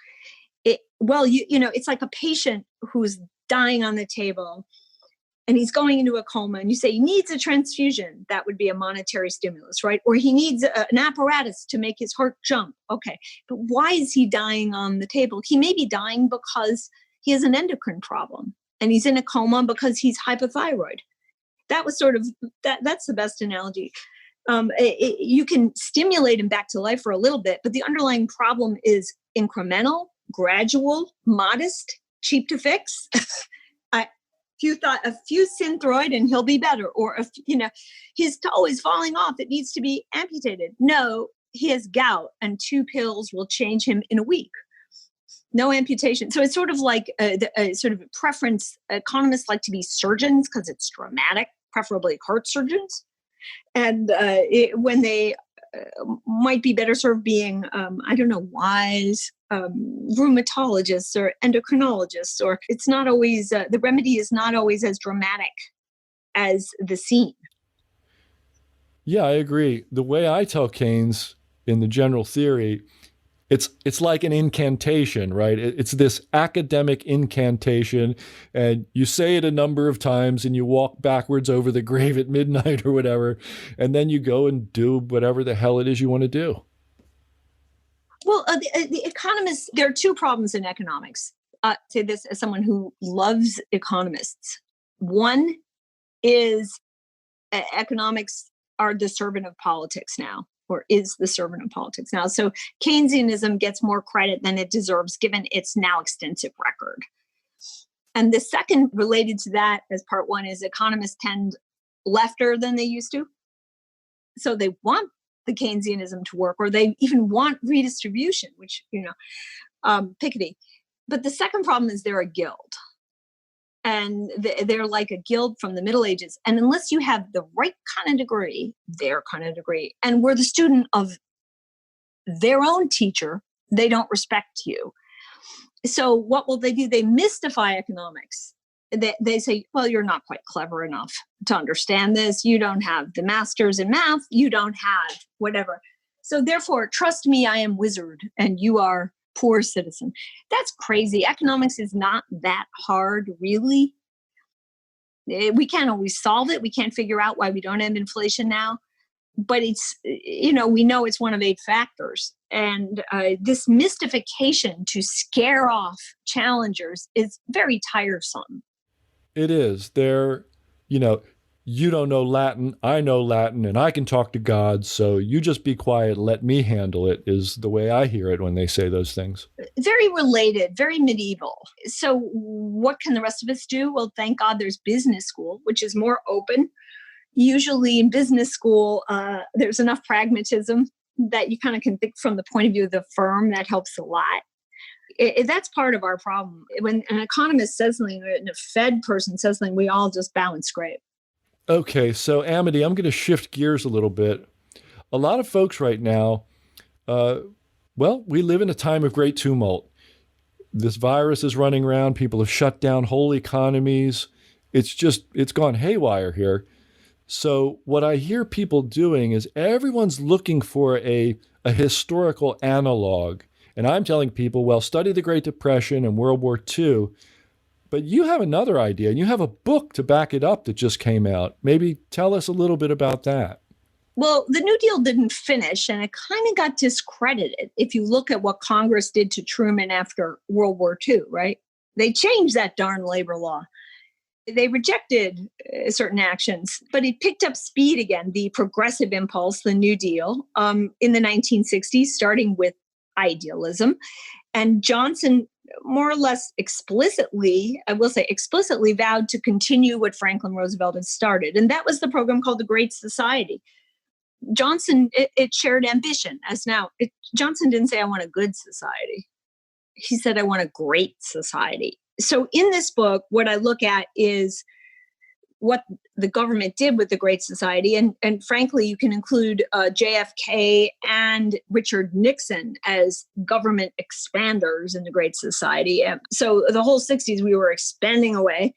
C: It's like a patient who's dying on the table, and he's going into a coma, and you say he needs a transfusion, that would be a monetary stimulus, right? Or he needs an apparatus to make his heart jump. Okay, but why is he dying on the table? He may be dying because he has an endocrine problem, and he's in a coma because he's hypothyroid. That was sort of, that's the best analogy. You can stimulate him back to life for a little bit, but the underlying problem is incremental, gradual, modest, cheap to fix. A few Synthroid and he'll be better. Or, his toe is falling off, it needs to be amputated. No, he has gout and 2 pills will change him in a week. No amputation. So it's sort of like a sort of preference. Economists like to be surgeons because it's dramatic, preferably heart surgeons. And when they might be better served being, wise rheumatologists or endocrinologists, or it's not always, the remedy is not always as dramatic as the scene.
B: Yeah, I agree. The way I tell Keynes in the general theory, it's like an incantation, right? It's this academic incantation, and you say it a number of times and you walk backwards over the grave at midnight or whatever, and then you go and do whatever the hell it is you want to do.
C: Well, the economists, there are 2 problems in economics. Say this as someone who loves economists. One is economics are the servant of politics now, or is the servant of politics now. So Keynesianism gets more credit than it deserves, given its now extensive record. And the second related to that as part one is economists tend lefter than they used to. So they want the Keynesianism to work, or they even want redistribution, which, Piketty. But the second problem is they're a guild. And they're like a guild from the Middle Ages. And unless you have the right kind of degree, their kind of degree, and were the student of their own teacher, they don't respect you. So what will they do? They mystify economics. They say, well, you're not quite clever enough to understand this. You don't have the masters in math. You don't have whatever. So therefore, trust me, I am wizard and you are poor citizen. That's crazy. Economics is not that hard, really. We can't always solve it. We can't figure out why we don't have inflation now. But it's, we know it's one of 8 factors. And this mystification to scare off challengers is very tiresome.
B: It is. You don't know Latin, I know Latin, and I can talk to God, so you just be quiet, let me handle it, is the way I hear it when they say those things.
C: Very related, very medieval. So what can the rest of us do? Well, thank God there's business school, which is more open. Usually in business school, there's enough pragmatism that you kind of can think from the point of view of the firm. That helps a lot. That's part of our problem. When an economist says something, and a Fed person says something, we all just bow and scrape.
B: Okay, so Amity, I'm going to shift gears a little bit. A lot of folks right now, we live in a time of great tumult. This virus is running around. People have shut down whole economies. It's gone haywire here. So what I hear people doing is everyone's looking for a historical analog. And I'm telling people, well, study the Great Depression and World War II. But you have another idea, and you have a book to back it up that just came out. Maybe tell us a little bit about that.
C: Well, the New Deal didn't finish, and it kind of got discredited. If you look at what Congress did to Truman after World War II, right? They changed that darn labor law. They rejected certain actions, but it picked up speed again, the progressive impulse, the New Deal, in the 1960s, starting with idealism. And Johnson more or less explicitly vowed to continue what Franklin Roosevelt had started. And that was the program called the Great Society. Johnson, it shared ambition Johnson didn't say, I want a good society. He said, I want a great society. So in this book, what I look at is what the government did with the Great Society. And frankly, you can include JFK and Richard Nixon as government expanders in the Great Society. So the whole 60s, we were expanding away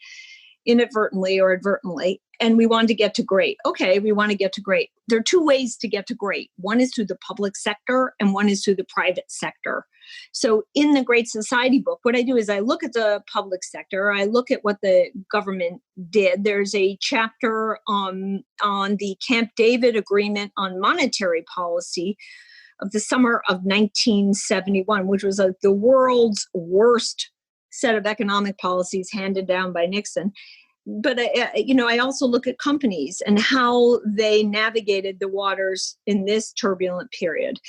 C: inadvertently or advertently, and we wanted to get to great. Okay, we want to get to great. There are two ways to get to great. One is through the public sector and one is through the private sector. So in the Great Society book, what I do is I look at the public sector. I look at what the government did. There's a chapter on the Camp David Agreement on monetary policy of the summer of 1971, which was the world's worst set of economic policies handed down by Nixon. But I also look at companies and how they navigated the waters in this turbulent period.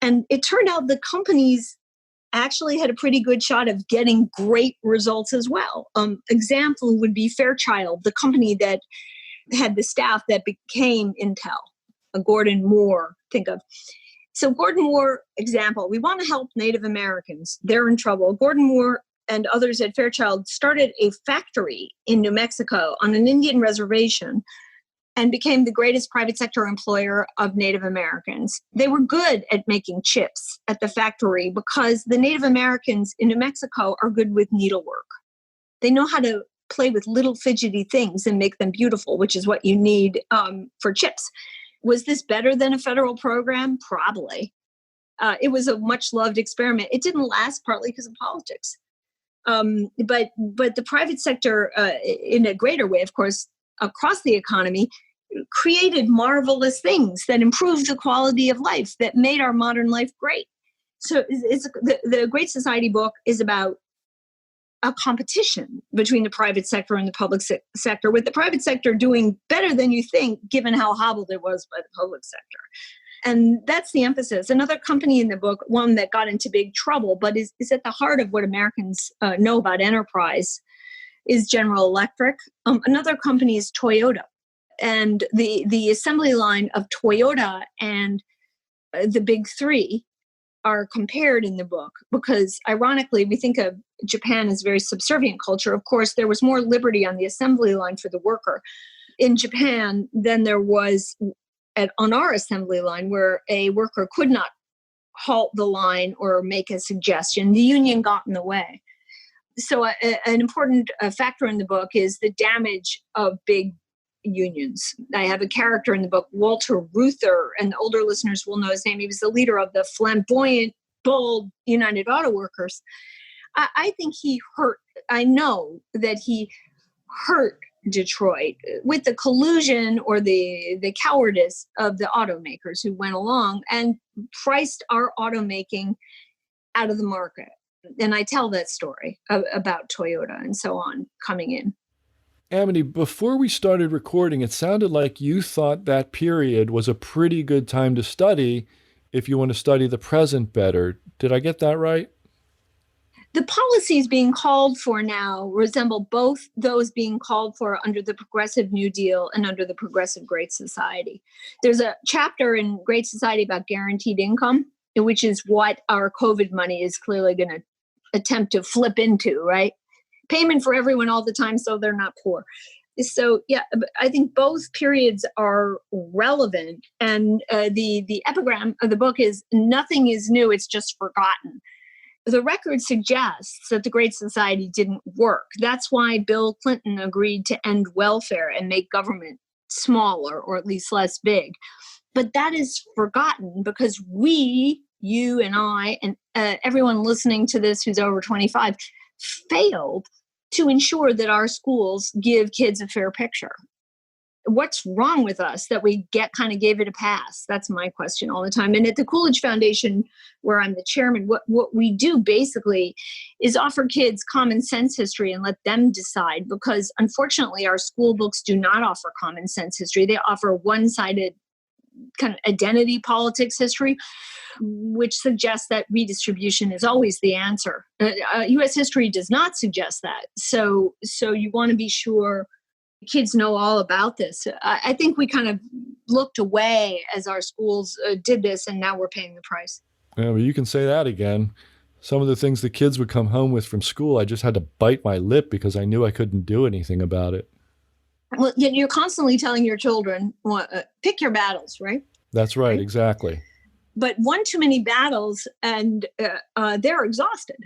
C: And it turned out the companies actually had a pretty good shot of getting great results as well. Example would be Fairchild, the company that had the staff that became Intel, Gordon Moore, think of. So Gordon Moore, example, we want to help Native Americans. They're in trouble. Gordon Moore and others at Fairchild started a factory in New Mexico on an Indian reservation and became the greatest private sector employer of Native Americans. They were good at making chips at the factory because the Native Americans in New Mexico are good with needlework. They know how to play with little fidgety things and make them beautiful, which is what you need for chips. Was this better than a federal program? Probably. It was a much loved experiment. It didn't last partly because of politics. But the private sector, in a greater way, of course, across the economy, created marvelous things that improved the quality of life, that made our modern life great. So the Great Society book is about a competition between the private sector and the public sector, with the private sector doing better than you think, given how hobbled it was by the public sector. And that's the emphasis. Another company in the book, one that got into big trouble, but is at the heart of what Americans know about enterprise, is General Electric. Another company is Toyota. And the assembly line of Toyota and the big three are compared in the book because, ironically, we think of Japan as a very subservient culture. Of course, there was more liberty on the assembly line for the worker in Japan than there was on our assembly line, where a worker could not halt the line or make a suggestion. The union got in the way. So an important factor in the book is the damage of big unions. I have a character in the book, Walter Reuther, and the older listeners will know his name. He was the leader of the flamboyant, bold United Auto Workers. I think I know that he hurt Detroit with the collusion or the cowardice of the automakers who went along and priced our automaking out of the market. And I tell that story about Toyota and so on coming in.
B: Amity, before we started recording, it sounded like you thought that period was a pretty good time to study if you want to study the present better. Did I get that right?
C: The policies being called for now resemble both those being called for under the Progressive New Deal and under the Progressive Great Society. There's a chapter in Great Society about guaranteed income, which is what our COVID money is clearly going to attempt to flip into, right? Payment for everyone all the time so they're not poor. So, yeah, I think both periods are relevant. And the epigram of the book is nothing is new, it's just forgotten. The record suggests that the Great Society didn't work. That's why Bill Clinton agreed to end welfare and make government smaller, or at least less big. But that is forgotten because we, you and I, and everyone listening to this who's over 25, failed to ensure that our schools give kids a fair picture. What's wrong with us that we kind of gave it a pass? That's my question all the time. And at the Coolidge Foundation, where I'm the chairman, what we do basically is offer kids common sense history and let them decide, because unfortunately our school books do not offer common sense history. They offer one-sided kind of identity politics history, which suggests that redistribution is always the answer. U.S. history does not suggest that. So you want to be sure kids know all about this. I think we kind of looked away as our schools did this, and now we're paying the price.
B: Yeah, well, you can say that again. Some of the things the kids would come home with from school, I just had to bite my lip because I knew I couldn't do anything about it.
C: Well, you're constantly telling your children, pick your battles, right?
B: That's right, exactly.
C: But one too many battles, and they're exhausted.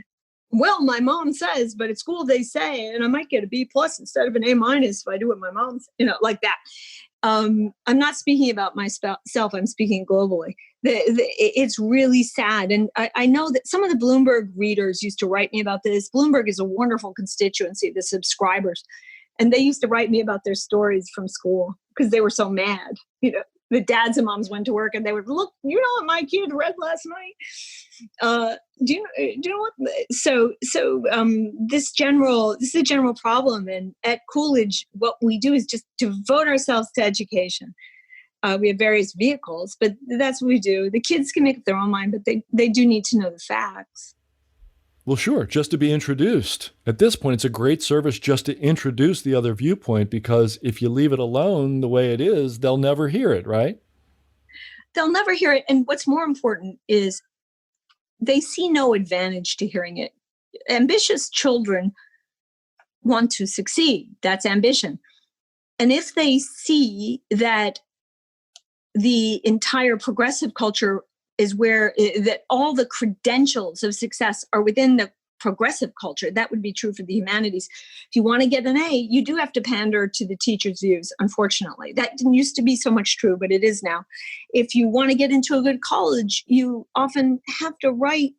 C: well, my mom says, but at school they say, and I might get a B plus instead of an A minus if I do what my mom's, like that. I'm not speaking about myself. I'm speaking globally. It's really sad. And I know that some of the Bloomberg readers used to write me about this. Bloomberg is a wonderful constituency, the subscribers. And they used to write me about their stories from school because they were so mad. The dads and moms went to work and they would look, what my kid read last night? Do you know what? This is a general problem. And at Coolidge, what we do is just devote ourselves to education. We have various vehicles, but that's what we do. The kids can make up their own mind, but they do need to know the facts.
B: Well, sure, just to be introduced. At this point, it's a great service just to introduce the other viewpoint, because if you leave it alone the way it is, they'll never hear it, right?
C: They'll never hear it. And what's more important is they see no advantage to hearing it. Ambitious children want to succeed. That's ambition. And if they see that the entire progressive culture is where that all the credentials of success are within the progressive culture, that would be true for the humanities. If you want to get an A, you do have to pander to the teacher's views, unfortunately. That didn't used to be so much true, but it is now. If you want to get into a good college, you often have to write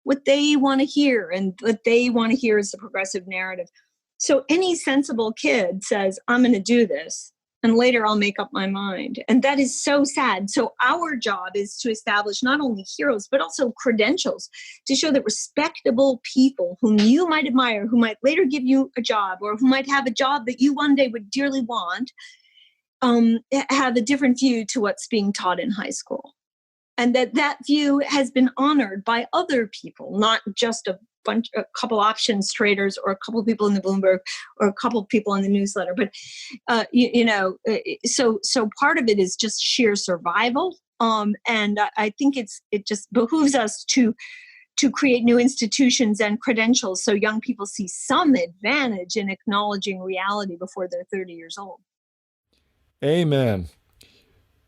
C: what they want to hear, and what they want to hear is the progressive narrative. So any sensible kid says, I'm going to do this, and later I'll make up my mind. And that is so sad. So our job is to establish not only heroes, but also credentials to show that respectable people whom you might admire, who might later give you a job, or who might have a job that you one day would dearly want, have a different view to what's being taught in high school. And that view has been honored by other people, not just a couple options traders or a couple of people in the Bloomberg or a couple of people in the newsletter. But, so part of it is just sheer survival. And I think it just behooves us to create new institutions and credentials so young people see some advantage in acknowledging reality before they're 30 years old.
B: Amen.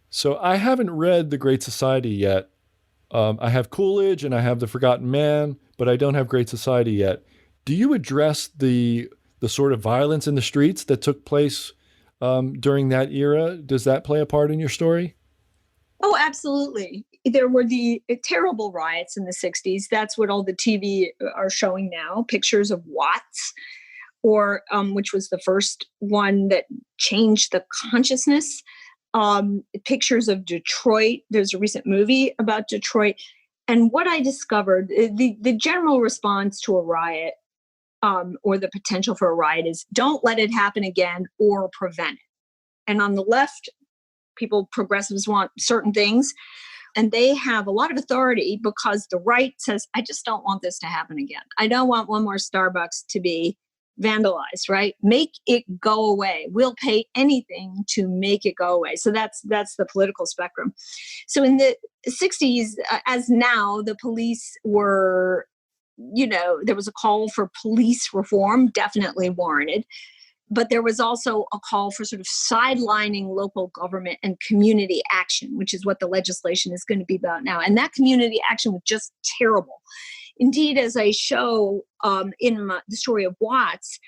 B: So I haven't read The Great Society yet. I have Coolidge and I have The Forgotten Man, but I don't have Great Society yet. Do you address the sort of violence in the streets that took place during that era? Does that play a part in your story?
C: Oh, absolutely. There were the terrible riots in the 60s. That's what all the TV are showing now, pictures of Watts, or which was the first one that changed the consciousness. Pictures of Detroit. There's a recent movie about Detroit. And what I discovered, the general response to a riot or the potential for a riot is don't let it happen again or prevent it. And on the left, progressives want certain things, and they have a lot of authority because the right says, I just don't want this to happen again. I don't want one more Starbucks to be vandalized, right? Make it go away. We'll pay anything to make it go away. So that's the political spectrum. So in the 60s, as now, the police were, there was a call for police reform, definitely warranted. But there was also a call for sort of sidelining local government and community action, which is what the legislation is going to be about now. And that community action was just terrible. Indeed, as I show in the story of Watts,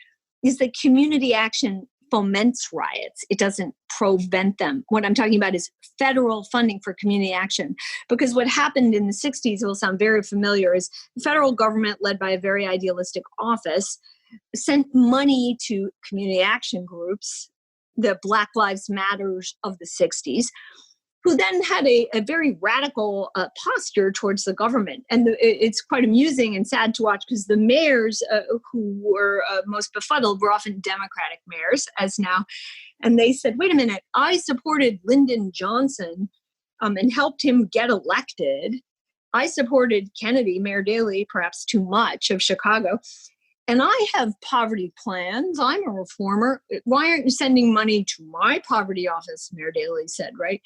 C: is that community action foments riots. It doesn't prevent them. What I'm talking about is federal funding for community action. Because what happened in the 60s, it will sound very familiar, is the federal government, led by a very idealistic office, sent money to community action groups, the Black Lives Matters of the 60s, who then had a very radical posture towards the government. And it's quite amusing and sad to watch because the mayors who were most befuddled were often Democratic mayors, as now. And they said, wait a minute, I supported Lyndon Johnson and helped him get elected. I supported Kennedy, Mayor Daley, perhaps too much, of Chicago. And I have poverty plans. I'm a reformer. Why aren't you sending money to my poverty office? Mayor Daley said, right?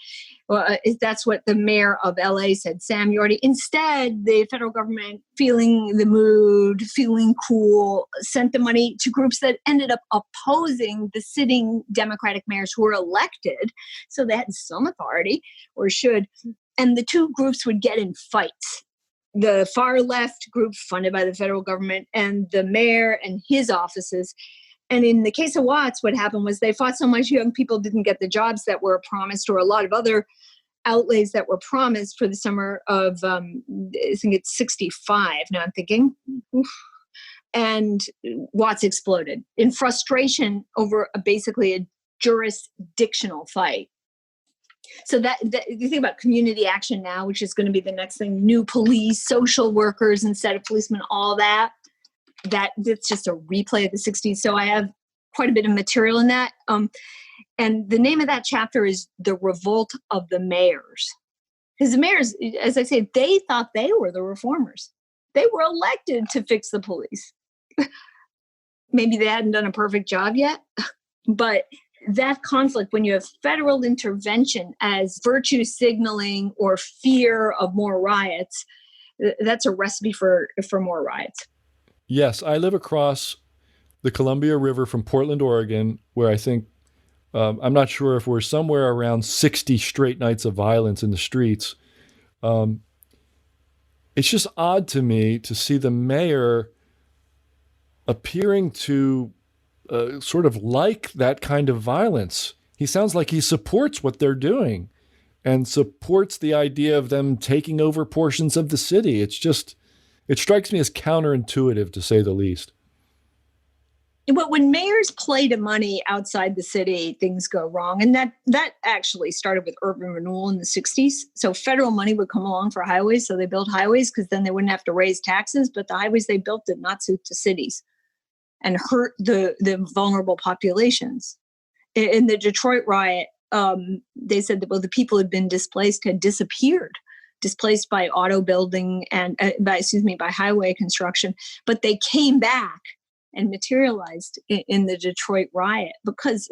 C: Well, that's what the mayor of LA said, Sam Yorty. Instead, the federal government, feeling the mood, feeling cool, sent the money to groups that ended up opposing the sitting Democratic mayors who were elected. So they had some authority, or should. And the two groups would get in fights. the far left group funded by the federal government and the mayor and his offices. And in the case of Watts, what happened was they fought so much young people didn't get the jobs that were promised, or a lot of other outlays that were promised for the summer of, I think it's 65. Now I'm thinking, oof. And Watts exploded in frustration over basically a jurisdictional fight. So that you think about community action now, which is going to be the next thing, new police, social workers instead of policemen, all that. That's just a replay of the 60s. So I have quite a bit of material in that. And the name of that chapter is The Revolt of the Mayors. Because the mayors, as I say, they thought they were the reformers. They were elected to fix the police. Maybe they hadn't done a perfect job yet, but that conflict, when you have federal intervention as virtue signaling or fear of more riots, that's a recipe for more riots.
B: Yes, I live across the Columbia River from Portland, Oregon, where I think, I'm not sure if we're somewhere around 60 straight nights of violence in the streets. It's just odd to me to see the mayor appearing to sort of like that kind of violence. He sounds like he supports what they're doing and supports the idea of them taking over portions of the city. It strikes me as counterintuitive, to say the least.
C: But when mayors play to money outside the city, things go wrong. And that actually started with urban renewal in the 60s. So federal money would come along for highways. So they built highways because then they wouldn't have to raise taxes. But the highways they built did not suit the cities and hurt the vulnerable populations. In the Detroit riot, they said that, well, the people who had been displaced had disappeared, displaced by auto building and by highway construction. But they came back and materialized in the Detroit riot because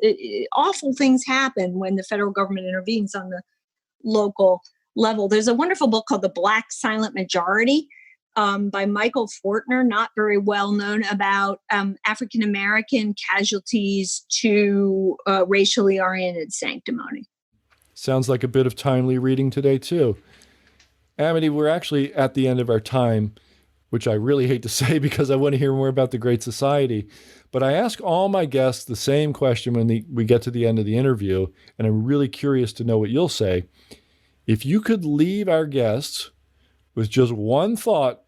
C: awful things happen when the federal government intervenes on the local level. There's a wonderful book called The Black Silent Majority by Michael Fortner, not very well known, about African-American casualties to racially oriented sanctimony.
B: Sounds like a bit of timely reading today, too. Amity, we're actually at the end of our time, which I really hate to say because I want to hear more about the Great Society. But I ask all my guests the same question when we get to the end of the interview, and I'm really curious to know what you'll say. If you could leave our guests with just one thought,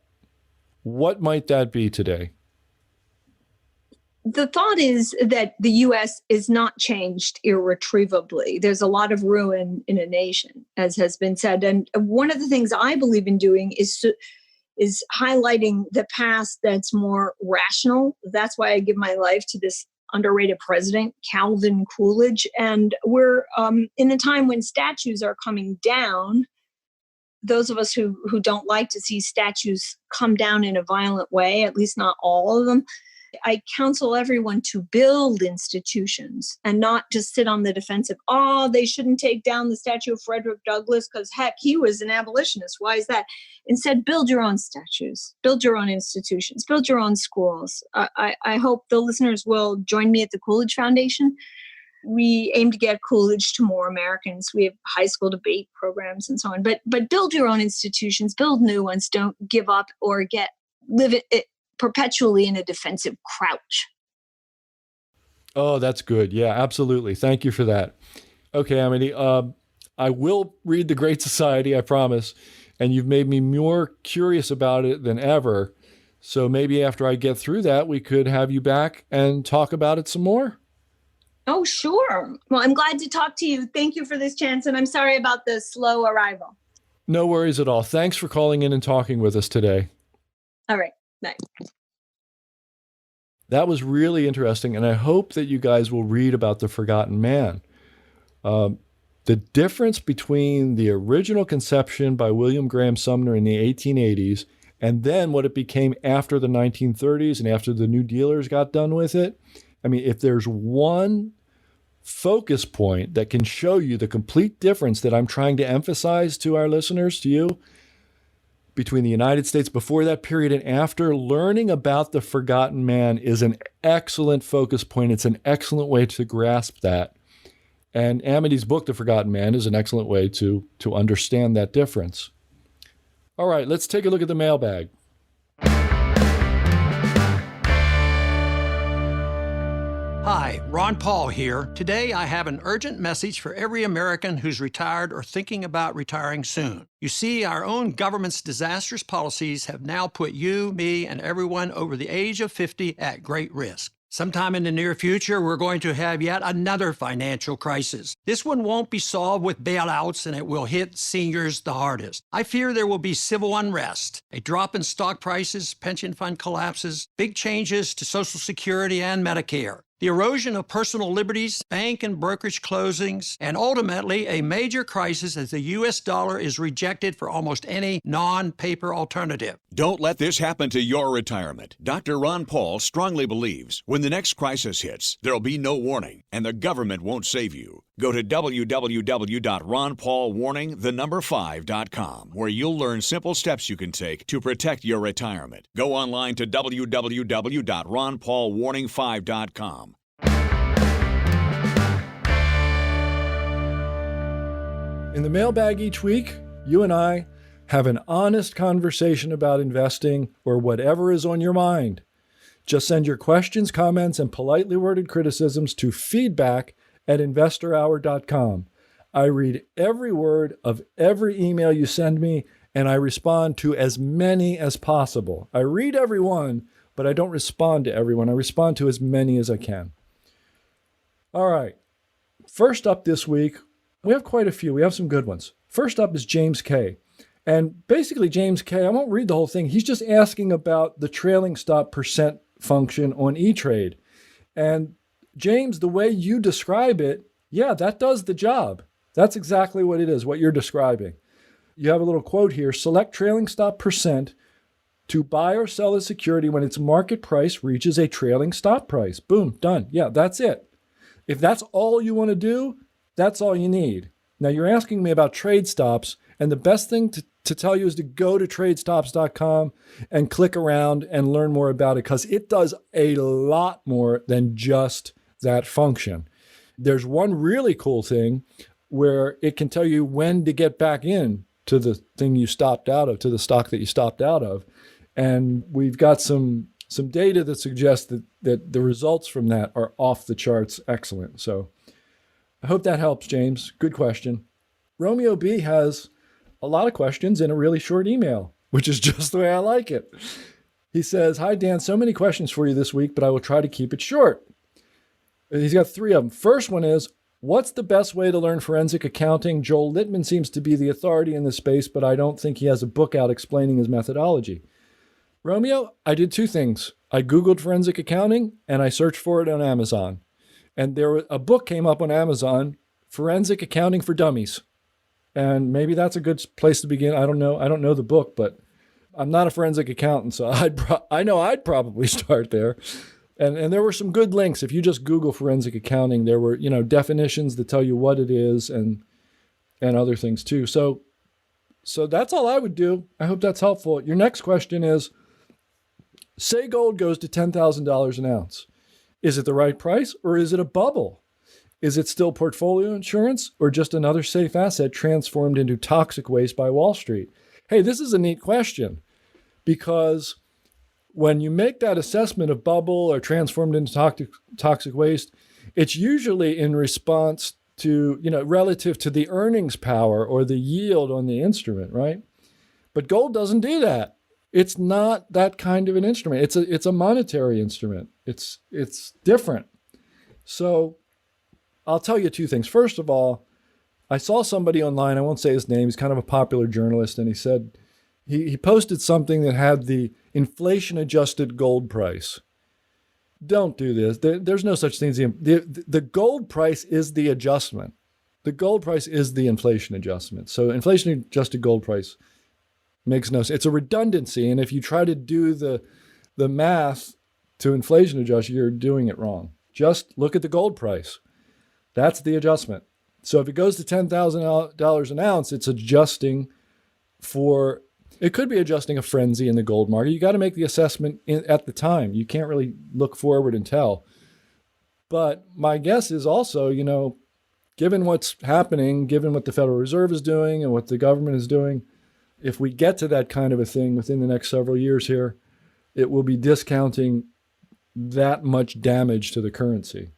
B: what might that be today?
C: The thought is that the U.S. is not changed irretrievably. There's a lot of ruin in a nation, as has been said. And one of the things I believe in doing is highlighting the past that's more rational. That's why I give my life to this underrated president, Calvin Coolidge. And we're in a time when statues are coming down. Those of us who don't like to see statues come down in a violent way, at least not all of them, I counsel everyone to build institutions and not just sit on the defensive. Oh, they shouldn't take down the statue of Frederick Douglass because, heck, he was an abolitionist. Why is that? Instead, build your own statues, build your own institutions, build your own schools. I hope the listeners will join me at the Coolidge Foundation. We aim to get Coolidge to more Americans. We have high school debate programs and so on. But build your own institutions, build new ones. Don't give up or live it perpetually in a defensive crouch.
B: Oh, that's good. Yeah, absolutely. Thank you for that. Okay, Amity, I will read The Great Society, I promise. And you've made me more curious about it than ever. So maybe after I get through that, we could have you back and talk about it some more.
C: Oh, sure. Well, I'm glad to talk to you. Thank you for this chance. And I'm sorry about the slow arrival.
B: No worries at all. Thanks for calling in and talking with us today.
C: All right. Bye.
B: That was really interesting, and I hope that you guys will read about The Forgotten Man. The difference between the original conception by William Graham Sumner in the 1880s and then what it became after the 1930s and after the New Dealers got done with it. I mean, if there's one focus point that can show you the complete difference that I'm trying to emphasize to our listeners, to you, between the United States before that period and after, learning about the Forgotten Man is an excellent focus point. It's an excellent way to grasp that. And Amity's book, The Forgotten Man, is an excellent way to understand that difference. All right, let's take a look at the mailbag.
D: Hi, Ron Paul here. Today I have an urgent message for every American who's retired or thinking about retiring soon. You see, our own government's disastrous policies have now put you, me, and everyone over the age of 50 at great risk. Sometime in the near future, we're going to have yet another financial crisis. This one won't be solved with bailouts, and it will hit seniors the hardest. I fear there will be civil unrest, a drop in stock prices, pension fund collapses, big changes to Social Security and Medicare, the erosion of personal liberties, bank and brokerage closings, and ultimately a major crisis as the U.S. dollar is rejected for almost any non-paper alternative.
E: Don't let this happen to your retirement. Dr. Ron Paul strongly believes when the next crisis hits, there'll be no warning, and the government won't save you. Go to www.ronpaulwarning5.com, where you'll learn simple steps you can take to protect your retirement. Go online to www.ronpaulwarning5.com.
B: In the mailbag each week, you and I have an honest conversation about investing or whatever is on your mind. Just send your questions, comments, and politely worded criticisms to feedback@investorhour.com. I read every word of every email you send me, and I respond to as many as possible. I read every one, but I don't respond to everyone. I respond to as many as I can. All right. First up this week, we have quite a few. We have some good ones. First up is James K. And basically, James K., I won't read the whole thing. He's just asking about the trailing stop percent function on E-Trade. And James, the way you describe it, yeah, that does the job. That's exactly what it is, what you're describing. You have a little quote here: select trailing stop percent to buy or sell a security when its market price reaches a trailing stop price. Boom, done. Yeah, that's it. If that's all you want to do, that's all you need. Now, you're asking me about trade stops, and the best thing to tell you is to go to tradestops.com and click around and learn more about it, because it does a lot more than just that function. There's one really cool thing where it can tell you when to get back in to the thing you stopped out of, to the stock that you stopped out of. And we've got some data that suggests that the results from that are off the charts excellent. So I hope that helps, James. Good question. Romeo B has a lot of questions in a really short email, which is just the way I like it. He says, "Hi, Dan, so many questions for you this week, but I will try to keep it short." He's got three of them. First one is, what's the best way to learn forensic accounting? Joel Littman seems to be the authority in this space, but I don't think he has a book out explaining his methodology. Romeo, I did two things. I Googled forensic accounting and I searched for it on Amazon. And a book came up on Amazon, Forensic Accounting for Dummies. And maybe that's a good place to begin. I don't know. I don't know the book, but I'm not a forensic accountant, so I know I'd probably start there. And there were some good links. If you just Google forensic accounting, there were, definitions that tell you what it is and other things too. So that's all I would do. I hope that's helpful. Your next question is, say gold goes to $10,000 an ounce. Is it the right price, or is it a bubble? Is it still portfolio insurance, or just another safe asset transformed into toxic waste by Wall Street? Hey, this is a neat question, because when you make that assessment of bubble or transformed into toxic waste, it's usually in response to, relative to the earnings power or the yield on the instrument, right? But gold doesn't do that. It's not that kind of an instrument. It's a monetary instrument. It's different. So I'll tell you two things. First of all, I saw somebody online, I won't say his name, he's kind of a popular journalist, and he said, he posted something that had the inflation-adjusted gold price. Don't do this. There's no such thing as the gold price is the adjustment. The gold price is the inflation adjustment. So inflation-adjusted gold price makes no sense. It's a redundancy, and if you try to do the math to inflation adjust, you're doing it wrong. Just look at the gold price. That's the adjustment. So if it goes to $10,000 an ounce, it's adjusting for, it could be adjusting a frenzy in the gold market. You got to make the assessment at the time. You can't really look forward and tell. But my guess is also, given what's happening, given what the Federal Reserve is doing and what the government is doing, if we get to that kind of a thing within the next several years here, it will be discounting that much damage to the currency.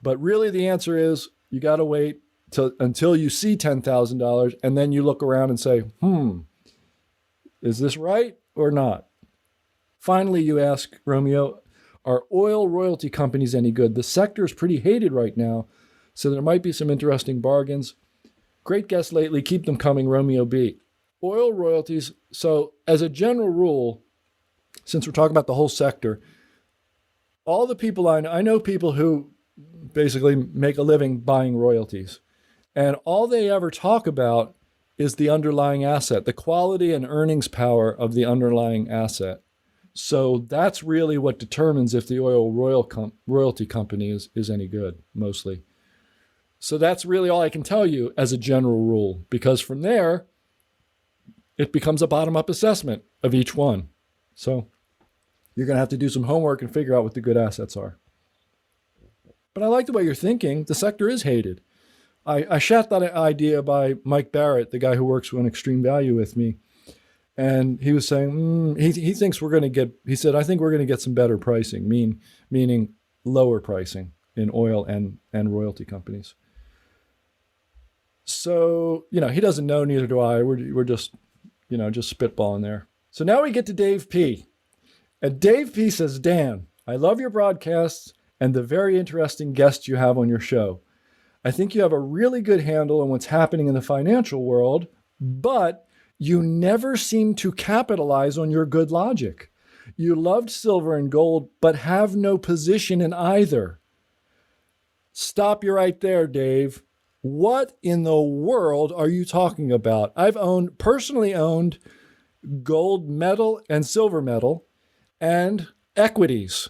B: But really the answer is you got to wait until you see $10,000 and then you look around and say, is this right or not? Finally, you ask, Romeo, are oil royalty companies any good? The sector is pretty hated right now, so there might be some interesting bargains. Great guest lately. Keep them coming, Romeo B. Oil royalties. So as a general rule, since we're talking about the whole sector, all the people I know people who basically make a living buying royalties. And all they ever talk about is the underlying asset, the quality and earnings power of the underlying asset. So that's really what determines if the oil royalty company is any good, mostly. So that's really all I can tell you as a general rule, because from there, it becomes a bottom-up assessment of each one. So you're going to have to do some homework and figure out what the good assets are. But I like the way you're thinking. The sector is hated. I shot that idea by Mike Barrett, the guy who works on Extreme Value with me. And he was saying, he thinks we're going to get, he said, I think we're going to get some better pricing, meaning lower pricing in oil and royalty companies. So, he doesn't know, neither do I. We're just, just spitballing there. So now we get to Dave P. And Dave P says, Dan, I love your broadcasts and the very interesting guests you have on your show. I think you have a really good handle on what's happening in the financial world, but you never seem to capitalize on your good logic. You loved silver and gold, but have no position in either. Stop you right there, Dave. What in the world are you talking about? I've personally owned gold metal and silver metal and equities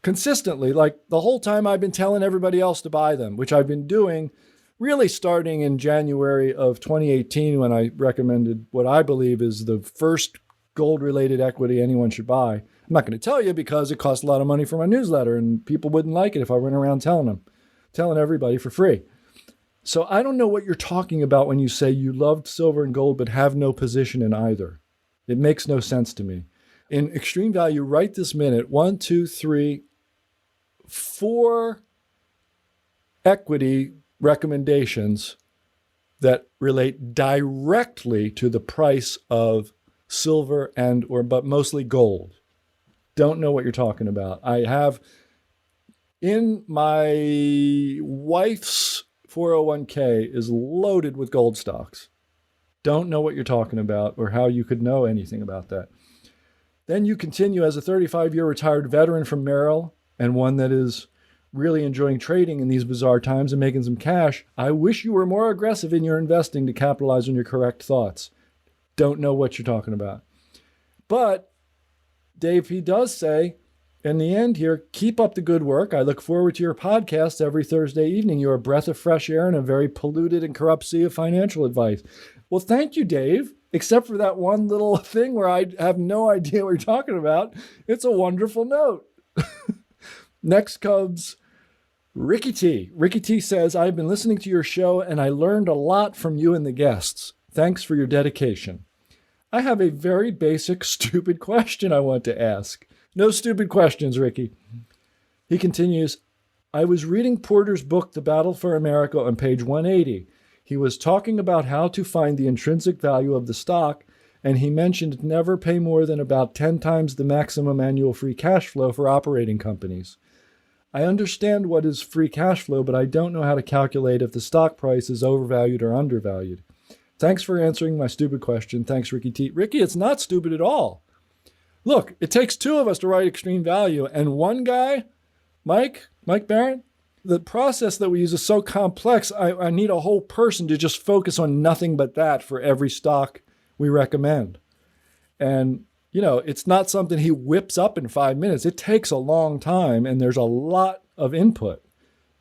B: consistently, like the whole time I've been telling everybody else to buy them, which I've been doing really starting in January of 2018 when I recommended what I believe is the first gold-related equity anyone should buy. I'm not going to tell you because it costs a lot of money for my newsletter and people wouldn't like it if I went around telling everybody for free. So I don't know what you're talking about when you say you loved silver and gold but have no position in either. It makes no sense to me. In Extreme Value right this minute, 1, 2, 3, 4 equity recommendations that relate directly to the price of silver but mostly gold. Don't know what you're talking about. I have in my wife's 401k is loaded with gold stocks. Don't know what you're talking about or how you could know anything about that. Then you continue as a 35-year retired veteran from Merrill and one that is really enjoying trading in these bizarre times and making some cash. I wish you were more aggressive in your investing to capitalize on your correct thoughts. Don't know what you're talking about. But Dave, he does say, in the end here, keep up the good work. I look forward to your podcast every Thursday evening. You're a breath of fresh air in a very polluted and corrupt sea of financial advice. Well, thank you, Dave. Except for that one little thing where I have no idea what you're talking about. It's a wonderful note. Next comes Ricky T. Ricky T says, I've been listening to your show and I learned a lot from you and the guests. Thanks for your dedication. I have a very basic, stupid question I want to ask. No stupid questions, Ricky. He continues, I was reading Porter's book, The Battle for America, on page 180. He was talking about how to find the intrinsic value of the stock, and he mentioned never pay more than about 10 times the maximum annual free cash flow for operating companies. I understand what is free cash flow, but I don't know how to calculate if the stock price is overvalued or undervalued. Thanks for answering my stupid question. Thanks, Ricky T. Ricky, it's not stupid at all. Look, it takes two of us to write Extreme Value, and one guy, Mike Barrett, the process that we use is so complex, I need a whole person to just focus on nothing but that for every stock we recommend. And it's not something he whips up in 5 minutes. It takes a long time, and there's a lot of input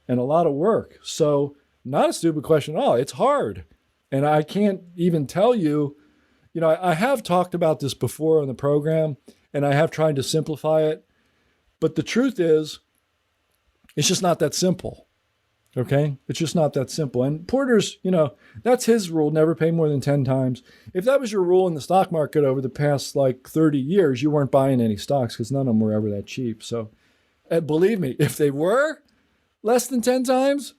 B: and a lot of work. So not a stupid question at all. It's hard. And I can't even tell you, I have talked about this before on the program, and I have tried to simplify it. But the truth is, it's just not that simple. Okay? It's just not that simple. And Porter's, that's his rule, never pay more than 10 times. If that was your rule in the stock market over the past 30 years, you weren't buying any stocks because none of them were ever that cheap. So believe me, if they were less than 10 times,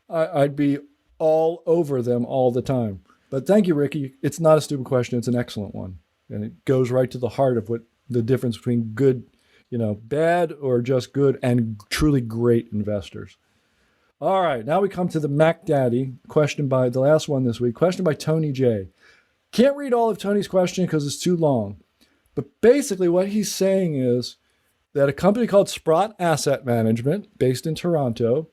B: I'd be all over them all the time. But thank you, Ricky. It's not a stupid question. It's an excellent one. And it goes right to the heart of what the difference between good, bad or just good and truly great investors. All right, now we come to the Mac Daddy question by the last one this week. Question by Tony J. Can't read all of Tony's question because it's too long. But basically what he's saying is that a company called Sprott Asset Management, based in Toronto,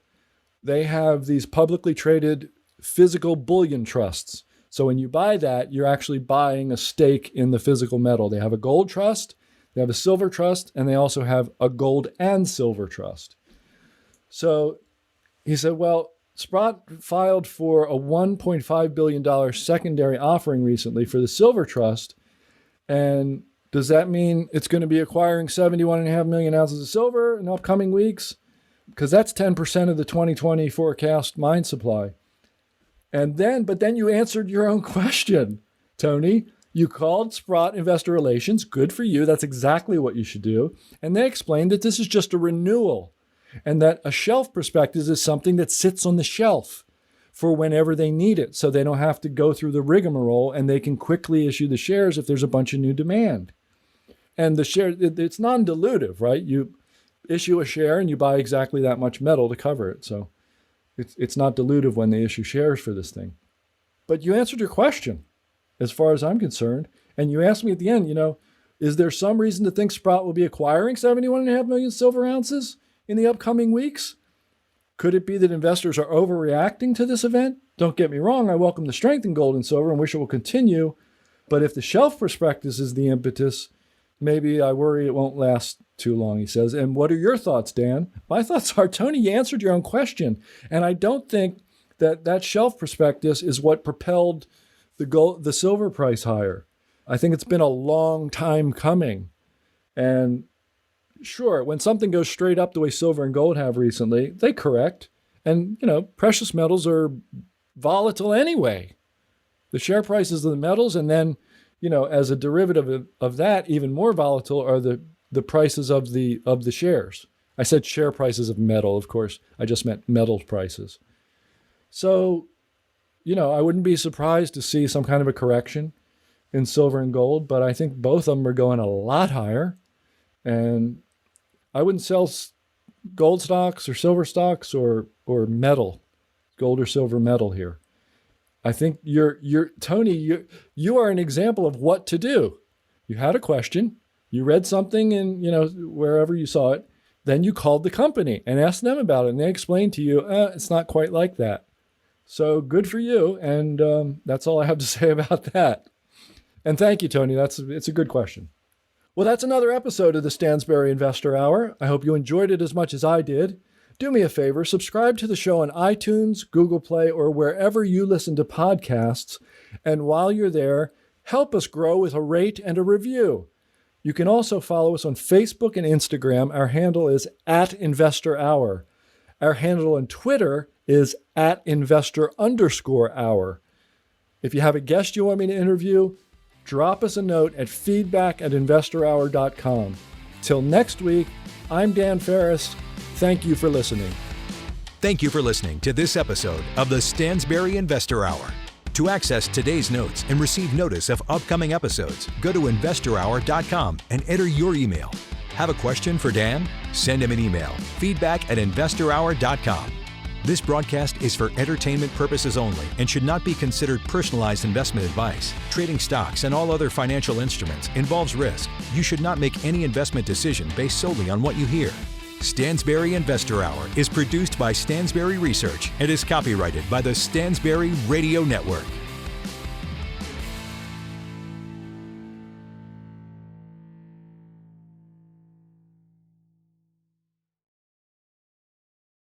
B: they have these publicly traded physical bullion trusts. So when you buy that, you're actually buying a stake in the physical metal. They have a gold trust, they have a silver trust, and they also have a gold and silver trust. So he said, well, Sprott filed for a $1.5 billion secondary offering recently for the silver trust. And does that mean it's going to be acquiring 71.5 million ounces of silver in upcoming weeks? Because that's 10% of the 2020 forecast mine supply. But then you answered your own question, Tony. You called Sprott Investor Relations. Good for you. That's exactly what you should do. And they explained that this is just a renewal and that a shelf prospectus is something that sits on the shelf for whenever they need it. So they don't have to go through the rigmarole and they can quickly issue the shares if there's a bunch of new demand. And the share, it's non-dilutive, right? You issue a share and you buy exactly that much metal to cover it. So it's not dilutive when they issue shares for this thing. But you answered your question as far as I'm concerned. And you asked me at the end, is there some reason to think Sprott will be acquiring 71.5 million silver ounces in the upcoming weeks? Could it be that investors are overreacting to this event? Don't get me wrong, I welcome the strength in gold and silver and wish it will continue. But if the shelf prospectus is the impetus, maybe I worry it won't last too long, he says. And what are your thoughts, Dan? My thoughts are, Tony, you answered your own question. And I don't think that shelf prospectus is what propelled the silver price higher. I think it's been a long time coming. And sure, when something goes straight up the way silver and gold have recently, they correct. And, precious metals are volatile anyway. The share prices of the metals, and then, as a derivative of that, even more volatile are the prices of the shares. I said share prices of metal, of course. I just meant metals prices. So, I wouldn't be surprised to see some kind of a correction in silver and gold, but I think both of them are going a lot higher. And I wouldn't sell gold stocks or silver stocks or metal, gold or silver metal here. I think Tony, you are an example of what to do. You had a question, you read something in, wherever you saw it, then you called the company and asked them about it, and they explained to you, it's not quite like that. So good for you, and that's all I have to say about that. And thank you, Tony. It's a good question. Well, that's another episode of the Stansberry Investor Hour. I hope you enjoyed it as much as I did. Do me a favor, subscribe to the show on iTunes, Google Play, or wherever you listen to podcasts. And while you're there, help us grow with a rate and a review. You can also follow us on Facebook and Instagram. Our handle is @InvestorHour. Our handle on Twitter is @investor_hour. If you have a guest you want me to interview, drop us a note at feedback@investorhour.com. Till next week, I'm Dan Ferris. Thank you for listening.
A: Thank you for listening to this episode of the Stansberry Investor Hour. To access today's notes and receive notice of upcoming episodes, go to investorhour.com and enter your email. Have a question for Dan? Send him an email, feedback@investorhour.com. This broadcast is for entertainment purposes only and should not be considered personalized investment advice. Trading stocks and all other financial instruments involves risk. You should not make any investment decision based solely on what you hear. Stansberry Investor Hour is produced by Stansberry Research and is copyrighted by the Stansberry Radio Network.